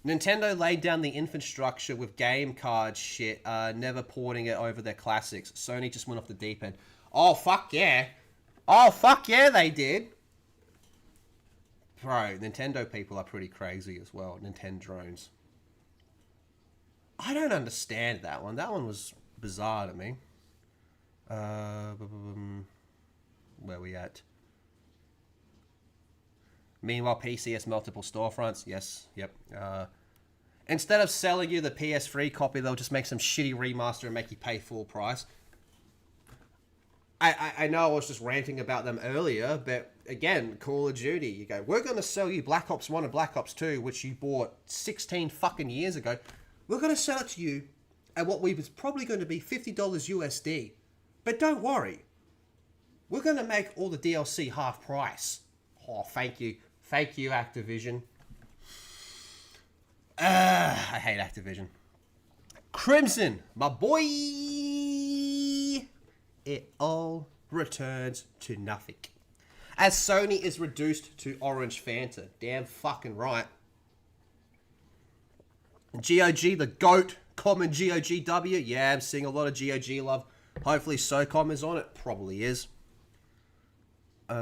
Nintendo laid down the infrastructure with game card shit, never porting it over their classics. Sony just went off the deep end. Oh, fuck yeah. Oh, fuck yeah, they did. Bro, Nintendo people are pretty crazy as well. Nintendo drones. I don't understand that one. That one was bizarre to me. Where are we at? Meanwhile, PC has multiple storefronts. Yes, yep. Instead of selling you the PS3 copy, they'll just make some shitty remaster and make you pay full price. I know I was just ranting about them earlier, but again, Call of Duty, you go, we're going to sell you Black Ops 1 and Black Ops 2, which you bought 16 fucking years ago. We're going to sell it to you at what was probably going to be $50 USD. But don't worry. We're going to make all the DLC half price. Oh, thank you. Thank you, Activision. I hate Activision. Crimson, my boy. It all returns to nothing. As Sony is reduced to Orange Fanta. Damn fucking right. GOG, the GOAT. Common GOGW. Yeah, I'm seeing a lot of GOG love. Hopefully SOCOM is on it. Probably is. When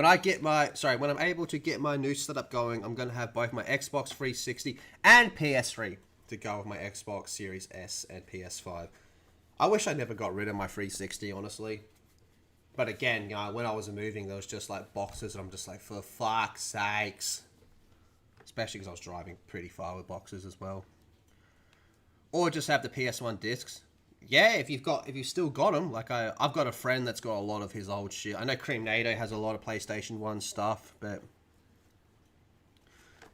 I'm able to get my new setup going, I'm going to have both my Xbox 360 and PS3 to go with my Xbox Series S and PS5. I wish I never got rid of my 360, honestly. But again, you know, when I was moving, there was just like boxes, and I'm just like, for fuck's sakes. Especially because I was driving pretty far with boxes as well. Or just have the PS1 discs. Yeah, if you've still got them, like I've got a friend that's got a lot of his old shit. I know Creamnado has a lot of PlayStation 1 stuff, but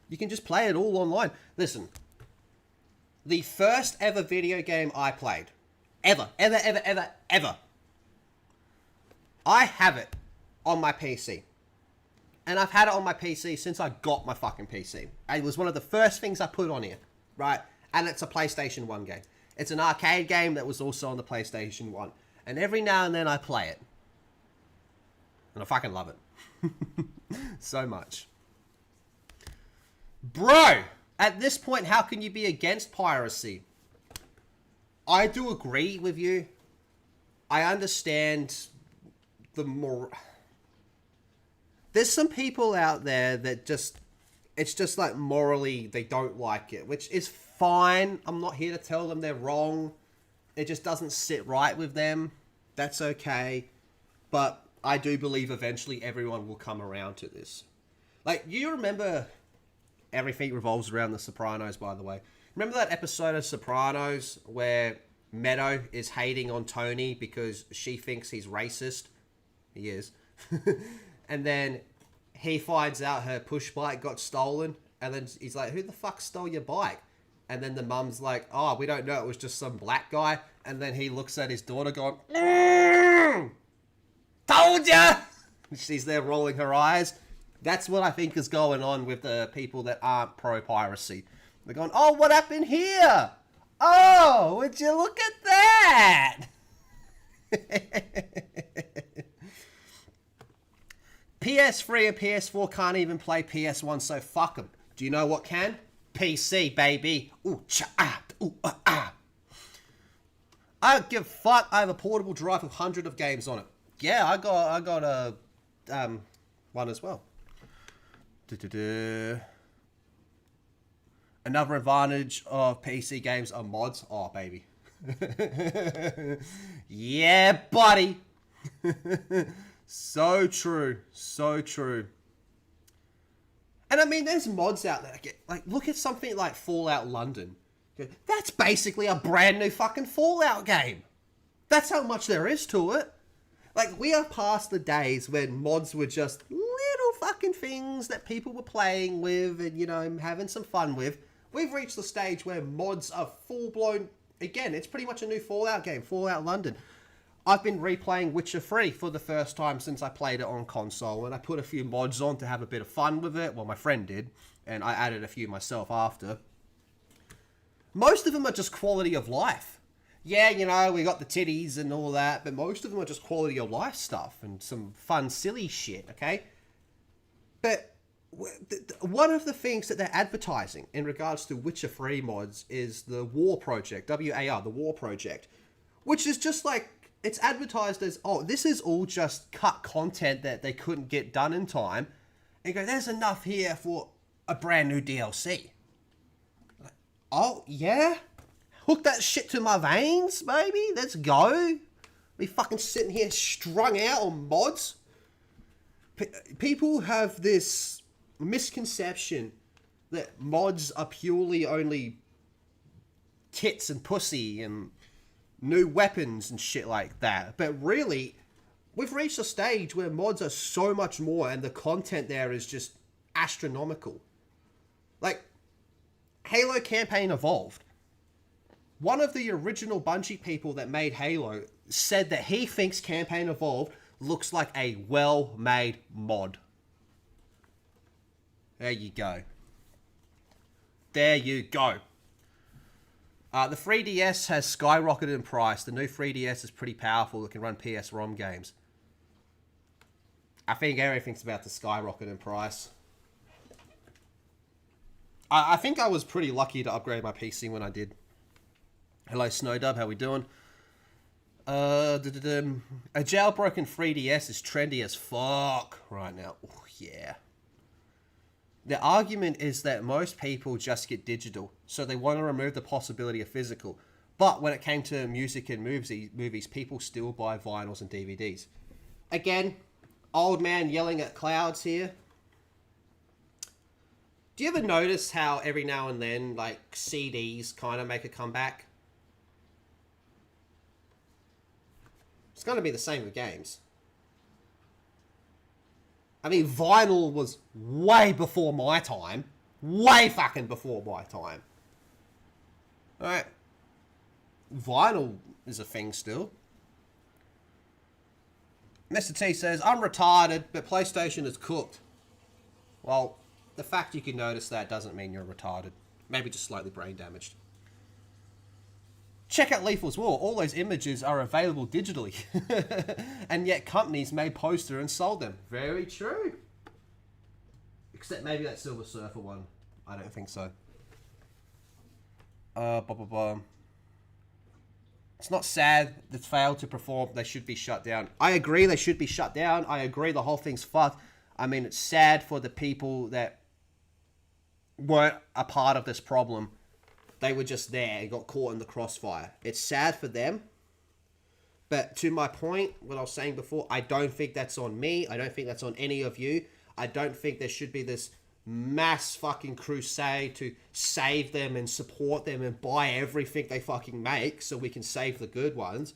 you can just play it all online. Listen, the first ever video game I played, ever, I have it on my PC. And I've had it on my PC since I got my fucking PC. It was one of the first things I put on here, right? And it's a PlayStation 1 game. It's an arcade game that was also on the PlayStation 1. And every now and then I play it. And I fucking love it. So much. Bro! At this point, how can you be against piracy? I do agree with you. I understand the more... There's some people out there that just... It's just like morally, they don't like it. Which is fine. I'm not here to tell them they're wrong. It just doesn't sit right with them. That's okay. But I do believe eventually everyone will come around to this. Like, you remember... Everything revolves around The Sopranos, by the way. Remember that episode of Sopranos where Meadow is hating on Tony because she thinks he's racist? He is. And then he finds out her push bike got stolen. And then he's like, who the fuck stole your bike? And then the mum's like, oh, we don't know. It was just some black guy. And then he looks at his daughter going, told ya! She's there rolling her eyes. That's what I think is going on with the people that aren't pro-piracy. They're going, oh, what happened here? Oh, would you look at that? PS3 and PS4 can't even play PS1, so fuck them. Do you know what can? PC, baby. Ooh, cha-ah, ooh, ah. I don't give a fuck. I have a portable drive with hundreds of games on it. Yeah, I got a one as well. Another advantage of PC games are mods. Oh, baby. Yeah, buddy. So true. So true. And I mean, there's mods out there. Like, look at something like Fallout London. That's basically a brand new fucking Fallout game. That's how much there is to it. Like, we are past the days when mods were just little fucking things that people were playing with and, you know, having some fun with. We've reached the stage where mods are full-blown. Again, it's pretty much a new Fallout game, Fallout London. I've been replaying Witcher 3 for the first time since I played it on console, and I put a few mods on to have a bit of fun with it. Well, my friend did, and I added a few myself after. Most of them are just quality of life. Yeah, you know, we got the titties and all that, but most of them are just quality of life stuff and some fun, silly shit, okay? But one of the things that they're advertising in regards to Witcher 3 mods is the War Project, W-A-R, the War Project, which is just like, it's advertised as, oh, this is all just cut content that they couldn't get done in time. And go, there's enough here for a brand new DLC. Like, oh, yeah? Hook that shit to my veins, baby. Let's go. We fucking sitting here strung out on mods. People have this misconception that mods are purely only tits and pussy and new weapons and shit like that. But really, we've reached a stage where mods are so much more and the content there is just astronomical. Like, Halo Campaign Evolved. One of the original Bungie people that made Halo said that he thinks Campaign Evolved looks like a well-made mod. There you go. There you go. The 3DS has skyrocketed in price. The new 3DS is pretty powerful. It can run PS-ROM games. I think everything's about to skyrocket in price. I think I was pretty lucky to upgrade my PC when I did. Hello, Snowdub. How we doing? A jailbroken 3DS is trendy as fuck right now. Oh, yeah. The argument is that most people just get digital, so they want to remove the possibility of physical. But when it came to music and movies, people still buy vinyls and DVDs. Again, old man yelling at clouds here. Do you ever notice how every now and then, like, CDs kind of make a comeback? It's going to be the same with games. I mean, vinyl was way before my time. Way fucking before my time. Alright. Vinyl is a thing still. Mr. T says, I'm retarded, but PlayStation is cooked. Well, the fact you can notice that doesn't mean you're retarded. Maybe just slightly brain damaged. Check out Lethal's War. All those images are available digitally. And yet companies made poster and sold them. Very true. Except maybe that Silver Surfer one. I don't think so. It's not sad that failed to perform. They should be shut down. I agree they should be shut down. I agree the whole thing's fucked. I mean, it's sad for the people that weren't a part of this problem. They were just there and got caught in the crossfire. It's sad for them. But to my point, what I was saying before, I don't think that's on me. I don't think that's on any of you. I don't think there should be this mass fucking crusade to save them and support them and buy everything they fucking make so we can save the good ones.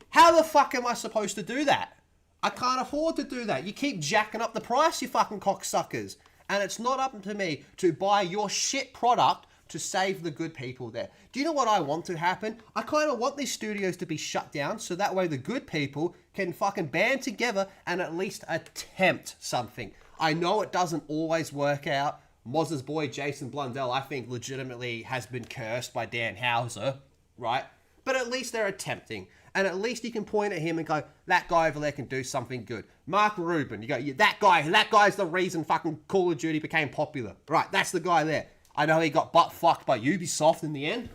How the fuck am I supposed to do that? I can't afford to do that. You keep jacking up the price, you fucking cocksuckers. And it's not up to me to buy your shit product to save the good people there. Do you know what I want to happen? I kind of want these studios to be shut down so that way the good people can fucking band together and at least attempt something. I know it doesn't always work out. Moz's boy Jason Blundell, I think, legitimately has been cursed by Dan Houser, right? But at least they're attempting. And at least you can point at him and go, that guy over there can do something good. Mark Rubin, you go, yeah, that guy's the reason fucking Call of Duty became popular. Right, that's the guy there. I know he got butt fucked by Ubisoft in the end.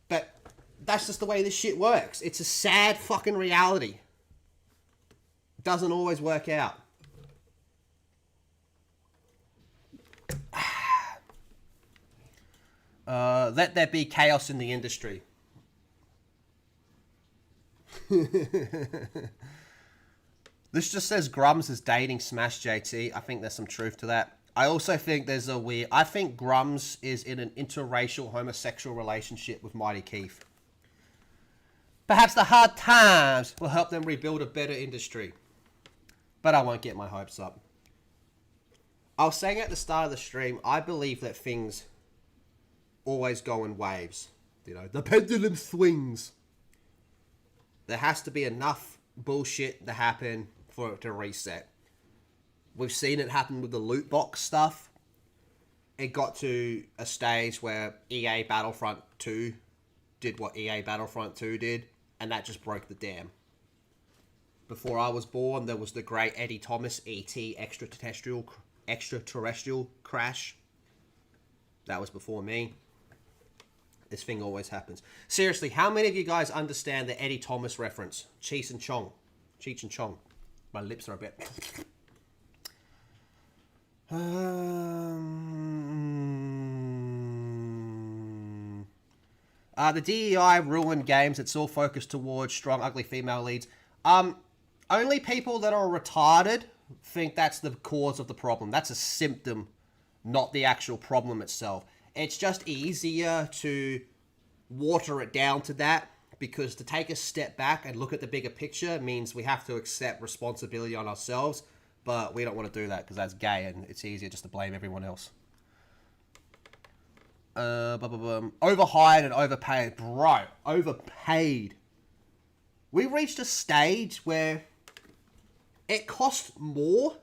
But that's just the way this shit works. It's a sad fucking reality. It doesn't always work out. Let there be chaos in the industry. This just says Grums is dating Smash JT. I think there's some truth to that. I also think there's a weird... I think Grums is in an interracial homosexual relationship with Mighty Keith. Perhaps the hard times will help them rebuild a better industry. But I won't get my hopes up. I was saying at the start of the stream, I believe that things always go in waves. You know, the pendulum swings. There has to be enough bullshit to happen for it to reset. We've seen it happen with the loot box stuff. It got to a stage where EA Battlefront 2 did what EA Battlefront 2 did, and that just broke the dam. Before I was born, there was the great Eddie Thomas E.T. extraterrestrial crash. That was before me. This thing always happens. Seriously, how many of you guys understand the Eddie Thomas reference? Cheech and Chong. Cheech and Chong. My lips are a bit... the DEI ruined games. It's all focused towards strong, ugly female leads. Only people that are retarded think that's the cause of the problem. That's a symptom, not the actual problem itself. It's just easier to water it down to that, because to take a step back and look at the bigger picture means we have to accept responsibility on ourselves, but we don't want to do that because that's gay and it's easier just to blame everyone else. Overhired and overpaid. Bro, overpaid. We reached a stage where it cost more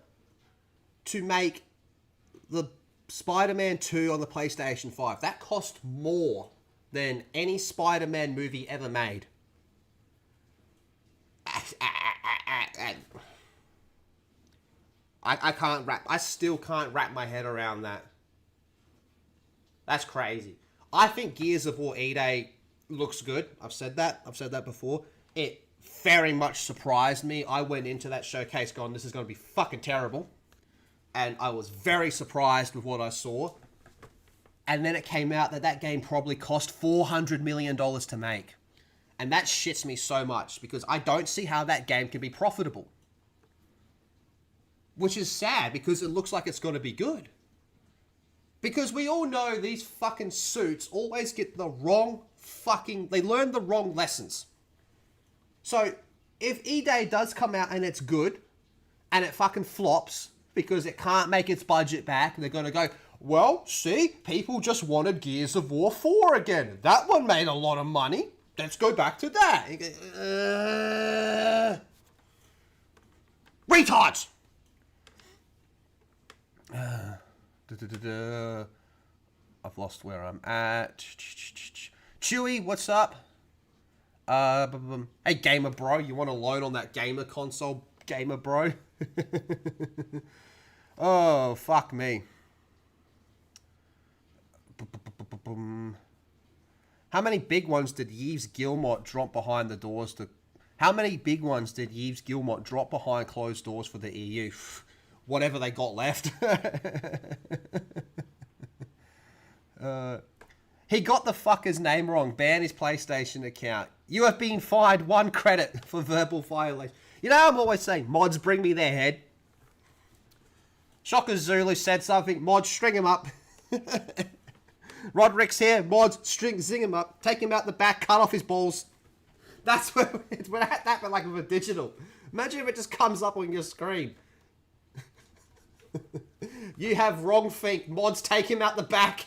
to make the Spider-Man 2 on the PlayStation 5. That cost more than any Spider-Man movie ever made. I still can't wrap my head around that. That's crazy. I think Gears of War E-Day looks good. I've said that before. It very much surprised me. I went into that showcase going, this is going to be fucking terrible. And I was very surprised with what I saw. And then it came out that game probably cost $400 million to make. And that shits me so much, because I don't see how that game can be profitable. Which is sad, because it looks like it's going to be good. Because we all know these fucking suits always get the wrong fucking... They learn the wrong lessons. So, if E-Day does come out and it's good, and it fucking flops, because it can't make its budget back, they're going to go, well, see, people just wanted Gears of War 4 again. That one made a lot of money. Let's go back to that. Retards! I've lost where I'm at. Chewy, what's up? Hey, gamer bro, you want a loan on that gamer console, gamer bro? Oh, fuck me. How many big ones did Yves Guillemot drop behind the doors to... How many big ones did Yves Guillemot drop behind closed doors for the EU? Whatever they got left. He got the fucker's name wrong. Ban his PlayStation account. You have been fined 1 credit for verbal violation. You know, I'm always saying, mods bring me their head. Shocker Zulu said something. Mods, string him up. Roderick's here. Mods, zing him up. Take him out the back. Cut off his balls. That's where we're at that, but like with a digital. Imagine if it just comes up on your screen. You have wrong think. Mods, take him out the back.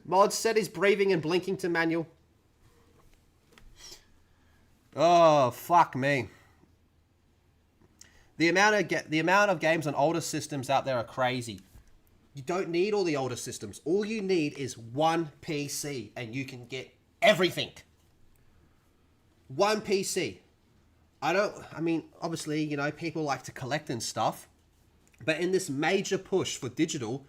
Mods set his breathing and blinking to manual. Oh, fuck me. The amount of games on older systems out there are crazy. You don't need all the older systems. All you need is one PC and you can get everything. One PC. I mean, obviously, you know, people like to collect and stuff. But in this major push for digital,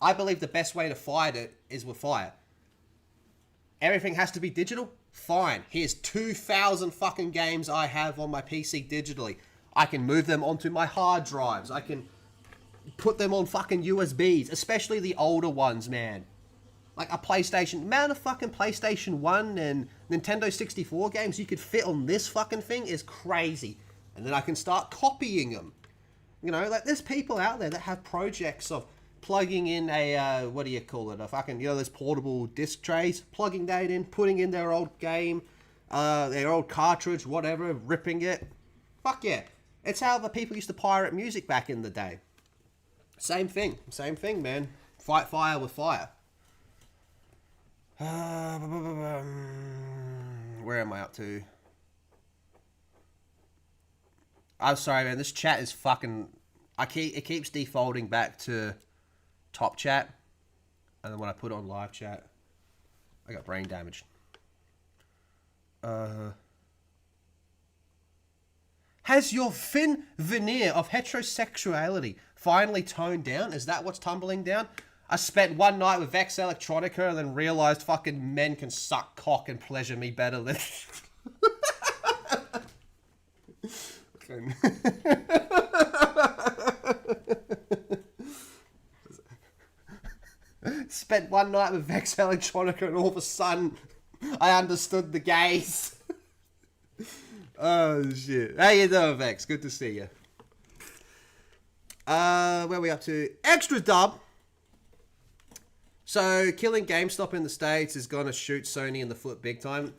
I believe the best way to fight it is with fire. Everything has to be digital? Fine. Here's 2,000 fucking games I have on my PC digitally. I can move them onto my hard drives. I can put them on fucking USBs, especially the older ones, man. Like a PlayStation, amount of fucking PlayStation 1 and Nintendo 64 games you could fit on this fucking thing is crazy. And then I can start copying them. You know, like there's people out there that have projects of plugging in a, what do you call it? A fucking, you know, those portable disc trays, plugging that in, putting in their old game, their old cartridge, whatever, ripping it. Fuck yeah. It's how the people used to pirate music back in the day. Same thing, man. Fight fire with fire. Where am I up to? I'm sorry, man. This chat is fucking. It keeps defaulting back to top chat, and then when I put it on live chat, I got brain damage. Has your thin veneer of heterosexuality finally toned down? Is that what's tumbling down? I spent one night with Vex Electronica and then realized fucking men can suck cock and pleasure me better than... Spent one night with Vex Electronica and all of a sudden I understood the gays. Oh shit. How you doing, Vex? Good to see you. Where are we up to? Extra dub. So, killing GameStop in the States is going to shoot Sony in the foot big time.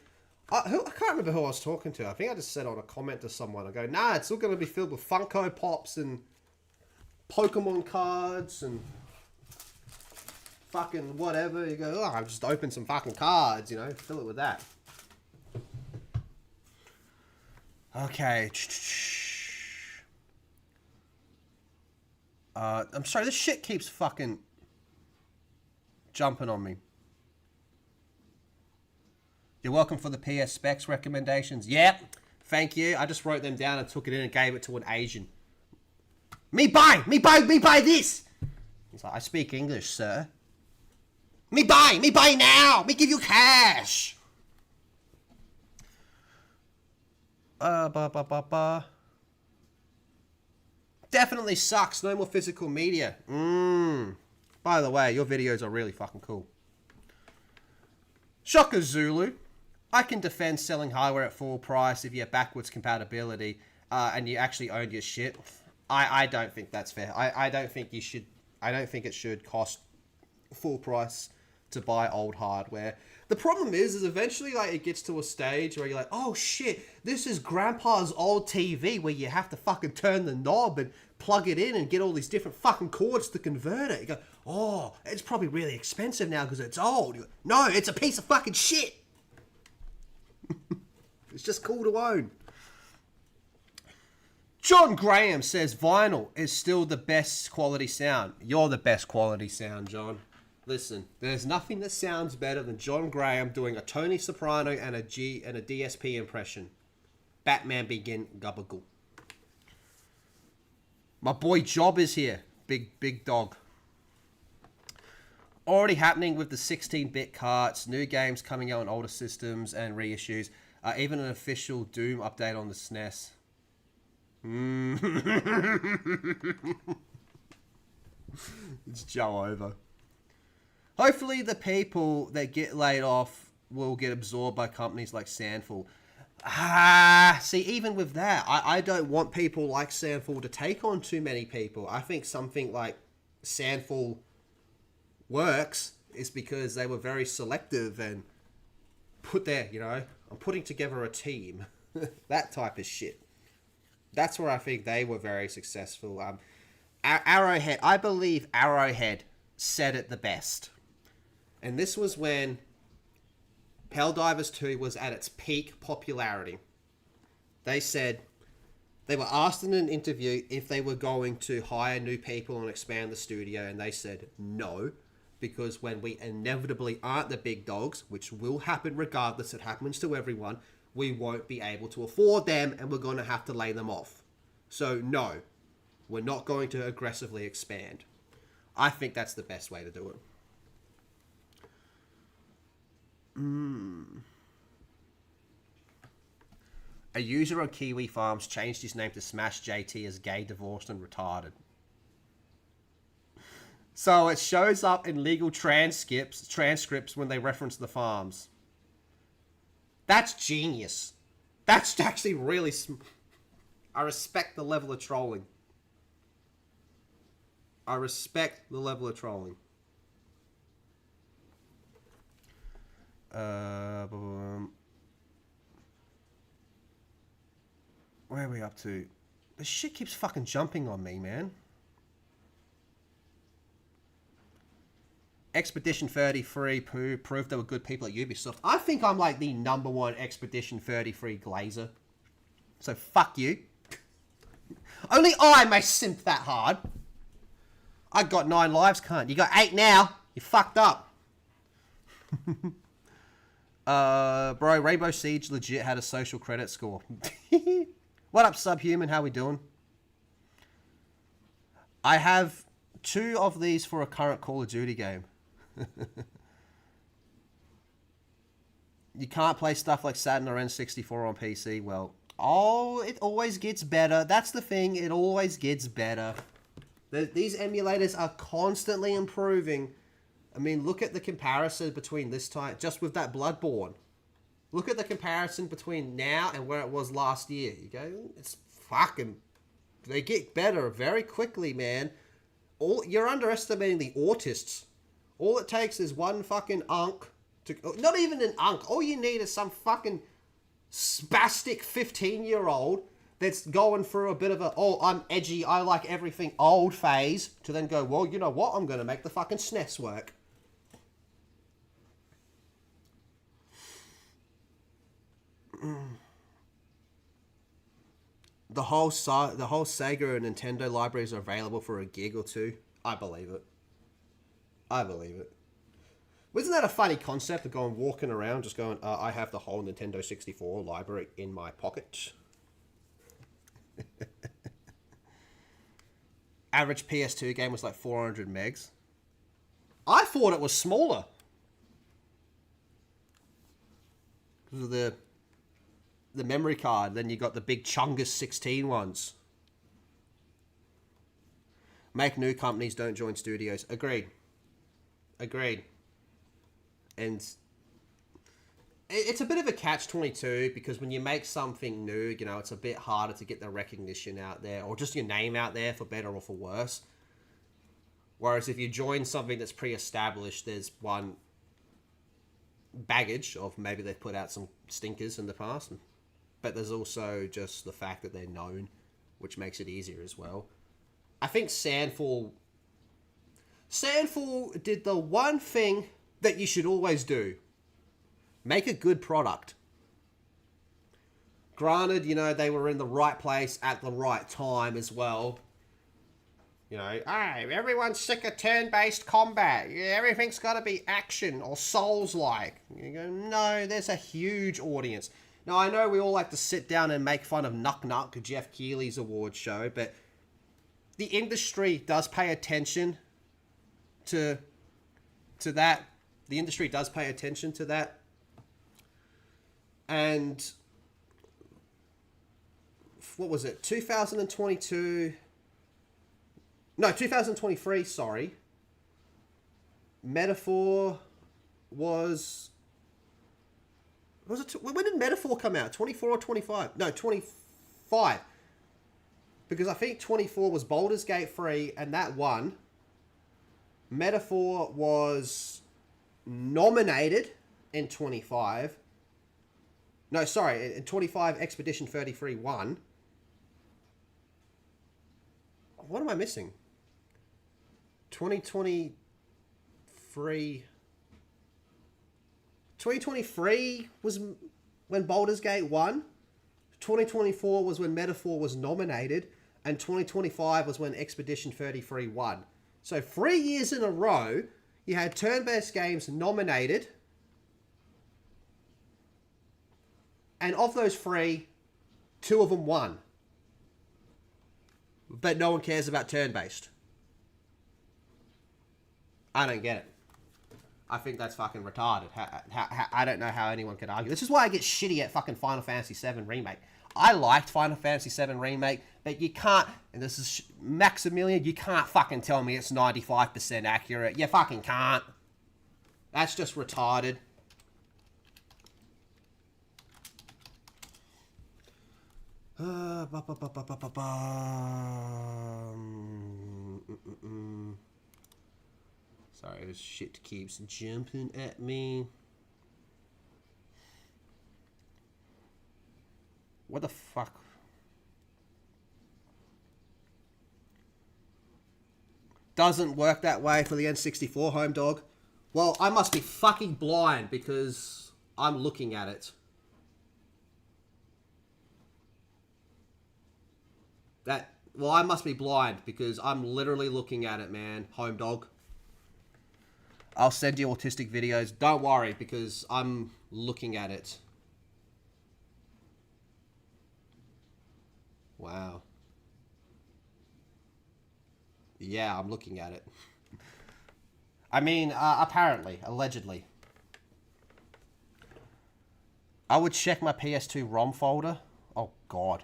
I can't remember who I was talking to. I think I just said on a comment to someone. I go, nah, it's all going to be filled with Funko Pops and Pokemon cards and fucking whatever. You go, oh, I'll just open some fucking cards, you know, fill it with that. Okay. I'm sorry, this shit keeps fucking jumping on me. You're welcome for the PS specs recommendations. Yep. Thank you. I just wrote them down and took it in and gave it to an Asian. Me buy this. He's like, I speak English, sir. Me buy now. Me give you cash. Definitely sucks. No more physical media. By the way, your videos are really fucking cool. Shocker Zulu. I can defend selling hardware at full price if you have backwards compatibility and you actually own your shit. I don't think that's fair. I don't think you should. I don't think it should cost full price to buy old hardware. The problem is eventually like it gets to a stage where you're like, oh shit, this is grandpa's old TV where you have to fucking turn the knob and plug it in and get all these different fucking cords to convert it. You go, oh, it's probably really expensive now because it's old. You go, no, it's a piece of fucking shit. It's just cool to own. John Graham says vinyl is still the best quality sound. You're the best quality sound, John. Listen, there's nothing that sounds better than John Graham doing a Tony Soprano and a DSP impression. Batman Begin Gabagool. My boy Job is here. Big dog. Already happening with the 16-bit carts, new games coming out on older systems and reissues. Even an official Doom update on the SNES. It's Joe over. Hopefully the people that get laid off will get absorbed by companies like Sandful. See, even with that, I don't want people like Sandful to take on too many people. I think something like Sandful works is because they were very selective and put their, you know, I'm putting together a team. That type of shit. That's where I think they were very successful. Arrowhead, I believe Arrowhead said it the best. And this was when Helldivers 2 was at its peak popularity. They said, They were asked in an interview if they were going to hire new people and expand the studio, and they said no, because when we inevitably aren't the big dogs, which will happen regardless, it happens to everyone, we won't be able to afford them, and we're going to have to lay them off. So no, we're not going to aggressively expand. I think that's the best way to do it. A user on Kiwi Farms changed his name to Smash JT as gay, divorced, and retarded. So it shows up in legal transcripts when they reference the farms. That's genius. That's actually really... I respect the level of trolling. I respect the level of trolling. Where are we up to? This shit keeps fucking jumping on me, man. Expedition 33 proved they were good people at Ubisoft. I think I'm like the #1 Expedition 33 glazer. So fuck you. Only I may simp that hard. I got 9 lives, cunt. You got 8 now. You fucked up. Bro, Rainbow Siege legit had a social credit score. What up, Subhuman? How we doing? I have 2 of these for a current Call of Duty game. You can't play stuff like Saturn or N64 on PC. Well, it always gets better. That's the thing. It always gets better. These emulators are constantly improving. I mean, look at the comparison between this time, just with that Bloodborne. Look at the comparison between now and where it was last year. You go, it's fucking... They get better very quickly, man. You're underestimating the autists. All it takes is one fucking unk to... Not even an unk. All you need is some fucking spastic 15-year-old that's going through a bit of a, oh, I'm edgy, I like everything old phase, to then go, well, you know what? I'm going to make the fucking SNES work. The whole Sega and Nintendo libraries are available for a gig or 2. I believe it. I believe it. Wasn't that a funny concept of going walking around just going, I have the whole Nintendo 64 library in my pocket. Average PS2 game was like 400 megs. I thought it was smaller. Because of the memory card. Then you got the big Chungus 16 ones. Make new companies, don't join studios. Agreed. Agreed. And it's a bit of a catch-22 because when you make something new, you know, it's a bit harder to get the recognition out there or just your name out there for better or for worse. Whereas if you join something that's pre-established, there's one baggage of maybe they've put out some stinkers in the past, but there's also just the fact that they're known, which makes it easier as well. I think Sandfall did the one thing that you should always do. Make a good product. Granted, you know, they were in the right place at the right time as well. You know, hey, everyone's sick of turn-based combat. Everything's got to be action or Souls-like. You go, no, there's a huge audience. Now, I know we all like to sit down and make fun of Nuck Nuck, Jeff Keighley's award show, but the industry does pay attention to that. The industry does pay attention to that. And what was it? 2022... No, 2023, sorry. Metaphor was... When did Metaphor come out? 24 or 25? No, 25. Because I think 24 was Baldur's Gate 3, and that won. Metaphor was nominated in 25. No, sorry, in 25, Expedition 33 won. What am I missing? 2023 was when Baldur's Gate won. 2024 was when Metaphor was nominated, and 2025 was when Expedition 33 won. So 3 years in a row, you had turn-based games nominated, and of those 3, 2 of them won. But no one cares about turn-based. I don't get it. I think that's fucking retarded. I don't know how anyone could argue. This is why I get shitty at fucking Final Fantasy VII Remake. I liked Final Fantasy VII Remake, but you can't, and this is Maximilian, you can't fucking tell me it's 95% accurate. You fucking can't. That's just retarded. Sorry, this shit keeps jumping at me. What the fuck? Doesn't work that way for the N64 home dog. Well, I must be fucking blind because I'm looking at it. Well, I must be blind because I'm literally looking at it, man. Home dog. I'll send you autistic videos. Don't worry, because I'm looking at it. Wow. Yeah, I'm looking at it. I mean, apparently, allegedly. I would check my PS2 ROM folder. Oh, God.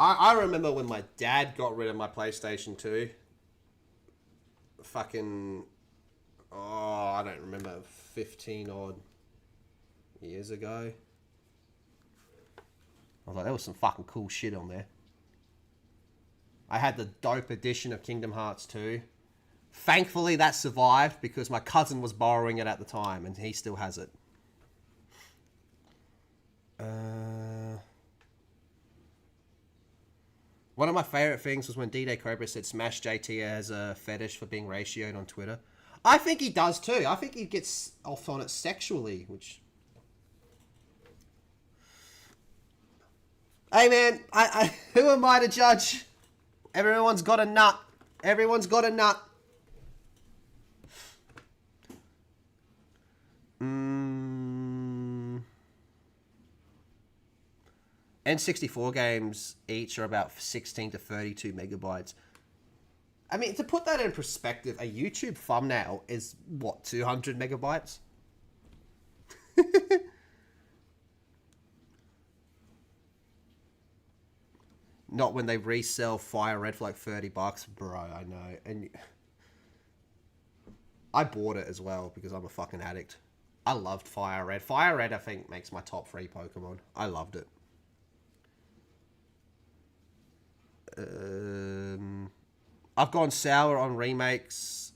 I remember when my dad got rid of my PlayStation 2. Fucking, I don't remember, 15 odd years ago. I was like, there was some fucking cool shit on there. I had the dope edition of Kingdom Hearts 2. Thankfully that survived because my cousin was borrowing it at the time and he still has it. One of my favourite things was when D-Day Cobra said Smash JT has a fetish for being ratioed on Twitter. I think he does too. I think he gets off on it sexually, which... Hey man, who am I to judge? Everyone's got a nut. Everyone's got a nut. N64 games each are about 16 to 32 megabytes. I mean, to put that in perspective, a YouTube thumbnail is, what, 200 megabytes? Not when they resell Fire Red for like $30, bro, I know. And I bought it as well because I'm a fucking addict. I loved Fire Red. Fire Red, I think, makes my top 3 Pokemon. I loved it. I've gone sour on remakes.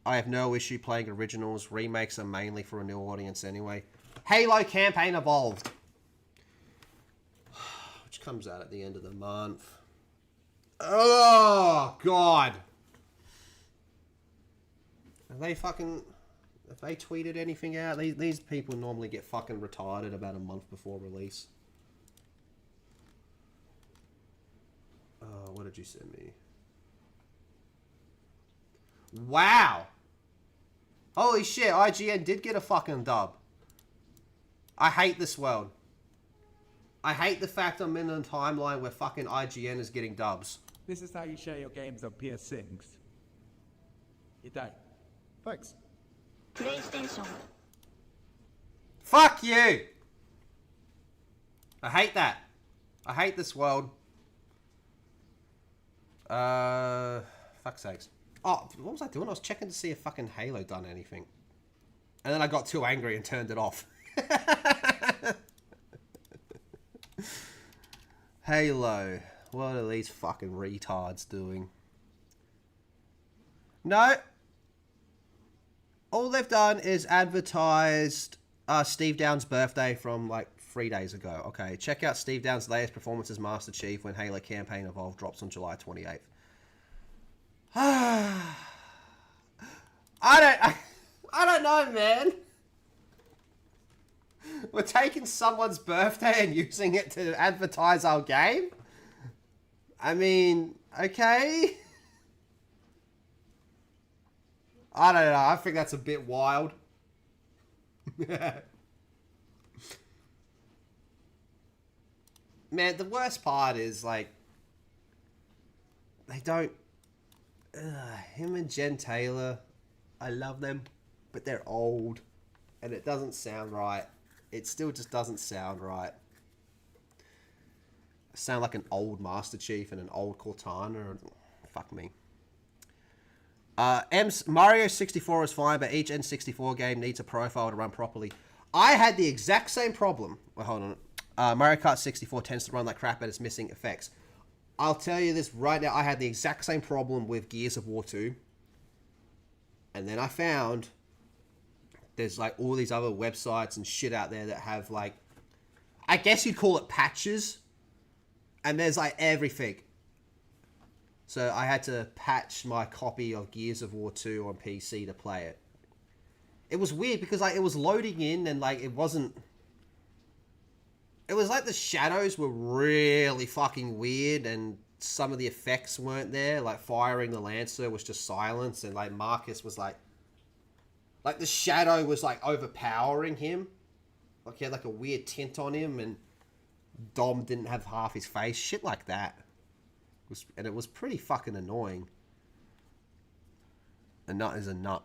I have no issue playing originals. Remakes are mainly for a new audience anyway. Halo Campaign Evolved, which comes out at the end of the month. Oh, God. Have they tweeted anything out? These people normally get fucking retarded about a month before release. What did you send me? Wow! Holy shit, IGN did get a fucking dub. I hate this world. I hate the fact I'm in a timeline where fucking IGN is getting dubs. This is how you share your games on PS6. Itai. Thanks. PlayStation. Fuck you! I hate that. I hate this world. Fuck's sakes. Oh, what was I doing? I was checking to see if fucking Halo done anything. And then I got too angry and turned it off. Halo. What are these fucking retards doing? No. All they've done is advertised Steve Downs' birthday from like 3 days ago. Okay, check out Steve Downs' latest performance as Master Chief when Halo Campaign Evolved drops on July 28th. I don't know, man. We're taking someone's birthday and using it to advertise our game? I mean, okay. I don't know. I think that's a bit wild. Man, the worst part is, like, they don't... him and Jen Taylor, I love them, but they're old, and it doesn't sound right. It still just doesn't sound right. I sound like an old Master Chief and an old Cortana. Fuck me. Mario 64 is fine, but each N64 game needs a profile to run properly. I had the exact same problem. Well, hold on. Mario Kart 64 tends to run like crap, and it's missing effects. I'll tell you this right now. I had the exact same problem with Gears of War 2. And then I found there's like all these other websites and shit out there that have like, I guess you'd call it patches. And there's like everything. So I had to patch my copy of Gears of War 2 on PC to play it. It was weird because like it was loading in and like it wasn't... It was like the shadows were really fucking weird and some of the effects weren't there. Like firing the Lancer was just silence and like Marcus was like the shadow was like overpowering him. Like he had like a weird tint on him and Dom didn't have half his face. Shit like that. And it was pretty fucking annoying. A nut is a nut.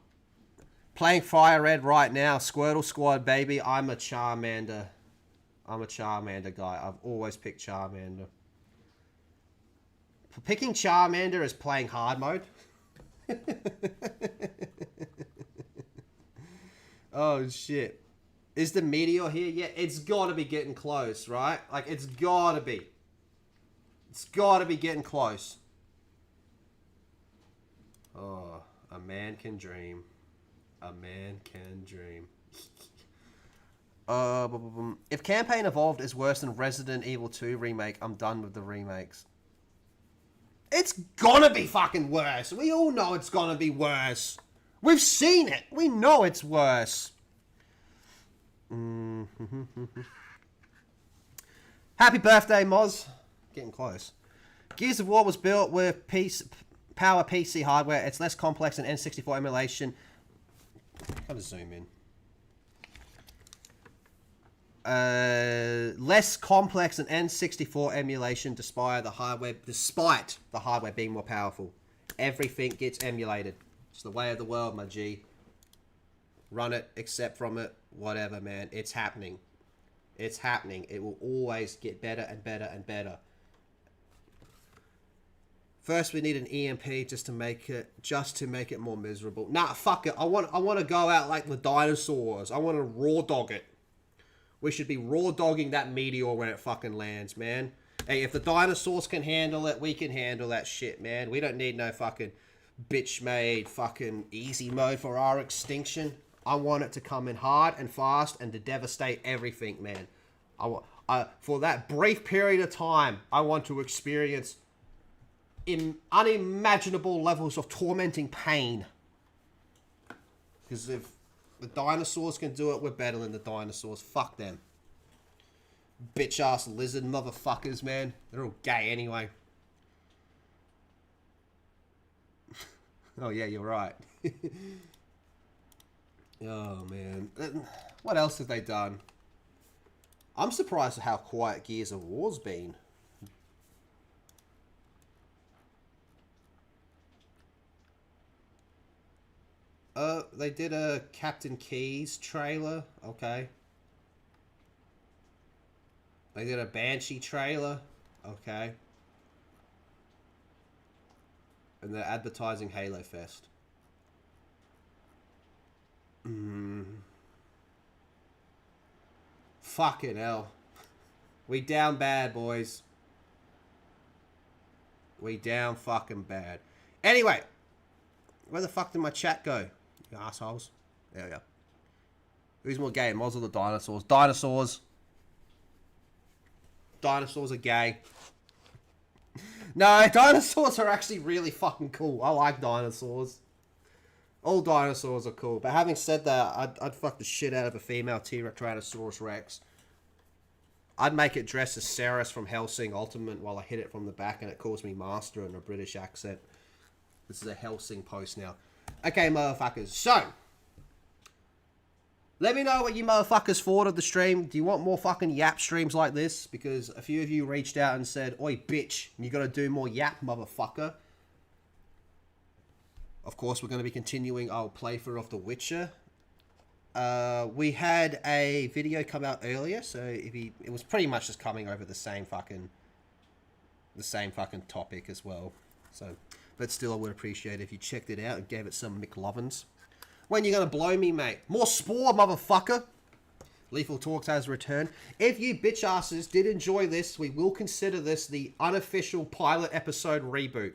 Playing Fire Red right now. Squirtle Squad, baby. I'm a Charmander. I'm a Charmander guy. I've always picked Charmander. Picking Charmander is playing hard mode. Oh, shit. Is the meteor here? Yeah, it's got to be getting close, right? Like, it's got to be. It's got to be getting close. Oh, a man can dream. A man can dream. If Campaign Evolved is worse than Resident Evil 2 Remake, I'm done with the remakes. It's gonna be fucking worse. We all know it's gonna be worse. We've seen it. We know it's worse. Happy birthday, Moz. Getting close. Gears of War was built with power PC hardware. It's less complex than N64 emulation. Gotta zoom in. Less complex than N64 emulation despite the hardware being more powerful. Everything gets emulated. It's the way of the world, my G. Run it, accept from it, whatever, man. It's happening. It's happening. It will always get better and better and better. First, we need an EMP just to make it more miserable. Nah, fuck it. I want to go out like the dinosaurs. I want to raw dog it. We should be raw dogging that meteor when it fucking lands, man. Hey, if the dinosaurs can handle it, we can handle that shit, man. We don't need no fucking bitch-made fucking easy mode for our extinction. I want it to come in hard and fast and to devastate everything, man. For that brief period of time, I want to experience unimaginable levels of tormenting pain. Because if the dinosaurs can do it, we're better than the dinosaurs. Fuck them. Bitch-ass lizard motherfuckers, man. They're all gay anyway. Oh, yeah, you're right. Oh, man. What else have they done? I'm surprised at how quiet Gears of War's been. They did a Captain Keys trailer. Okay. They did a Banshee trailer. Okay. And they're advertising Halo Fest. Fucking hell. We down bad, boys. We down fucking bad. Anyway. Where the fuck did my chat go? You assholes. There we go. Who's more gay, Moz or the dinosaurs? Dinosaurs. Dinosaurs are gay. No, dinosaurs are actually really fucking cool. I like dinosaurs. All dinosaurs are cool. But having said that, I'd fuck the shit out of a female Tyrannosaurus Rex. I'd make it dress as Ceres from Hellsing Ultimate while I hit it from the back and it calls me master in a British accent. This is a Hellsing post now. Okay, motherfuckers. So, let me know what you motherfuckers thought of the stream. Do you want more fucking yap streams like this? Because a few of you reached out and said, oi, bitch, you gotta do more yap, motherfucker. Of course, we're going to be continuing our playthrough of The Witcher. We had a video come out earlier, so it was pretty much just coming over the same fucking topic as well. So, but still, I would appreciate it if you checked it out and gave it some McLovins. When you going to blow me, mate? More Spore, motherfucker! Lethal Talks has returned. If you bitch asses did enjoy this, we will consider this the unofficial pilot episode reboot.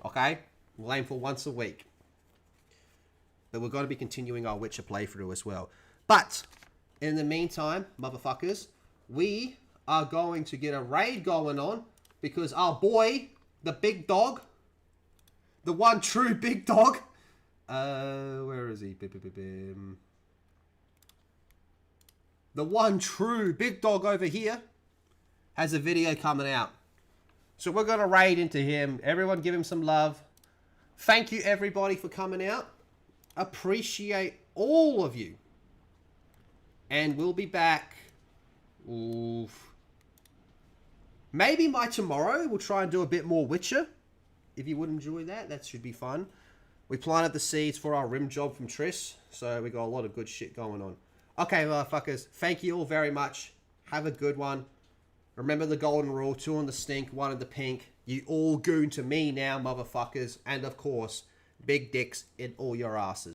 Okay? We'll aim for once a week. But we're going to be continuing our Witcher playthrough as well. But, in the meantime, motherfuckers, we are going to get a raid going on because our boy, the big dog, the one true big dog, where is he? The one true big dog over here has a video coming out. So we're going to raid into him. Everyone give him some love. Thank you, everybody, for coming out. Appreciate all of you. And we'll be back. Oof. Maybe by tomorrow, we'll try and do a bit more Witcher. If you would enjoy that, that should be fun. We planted the seeds for our rim job from Triss. So we got a lot of good shit going on. Okay, motherfuckers. Thank you all very much. Have a good one. Remember the golden rule. 2 on the stink, 1 on the pink. You all goon to me now, motherfuckers. And of course, big dicks in all your asses.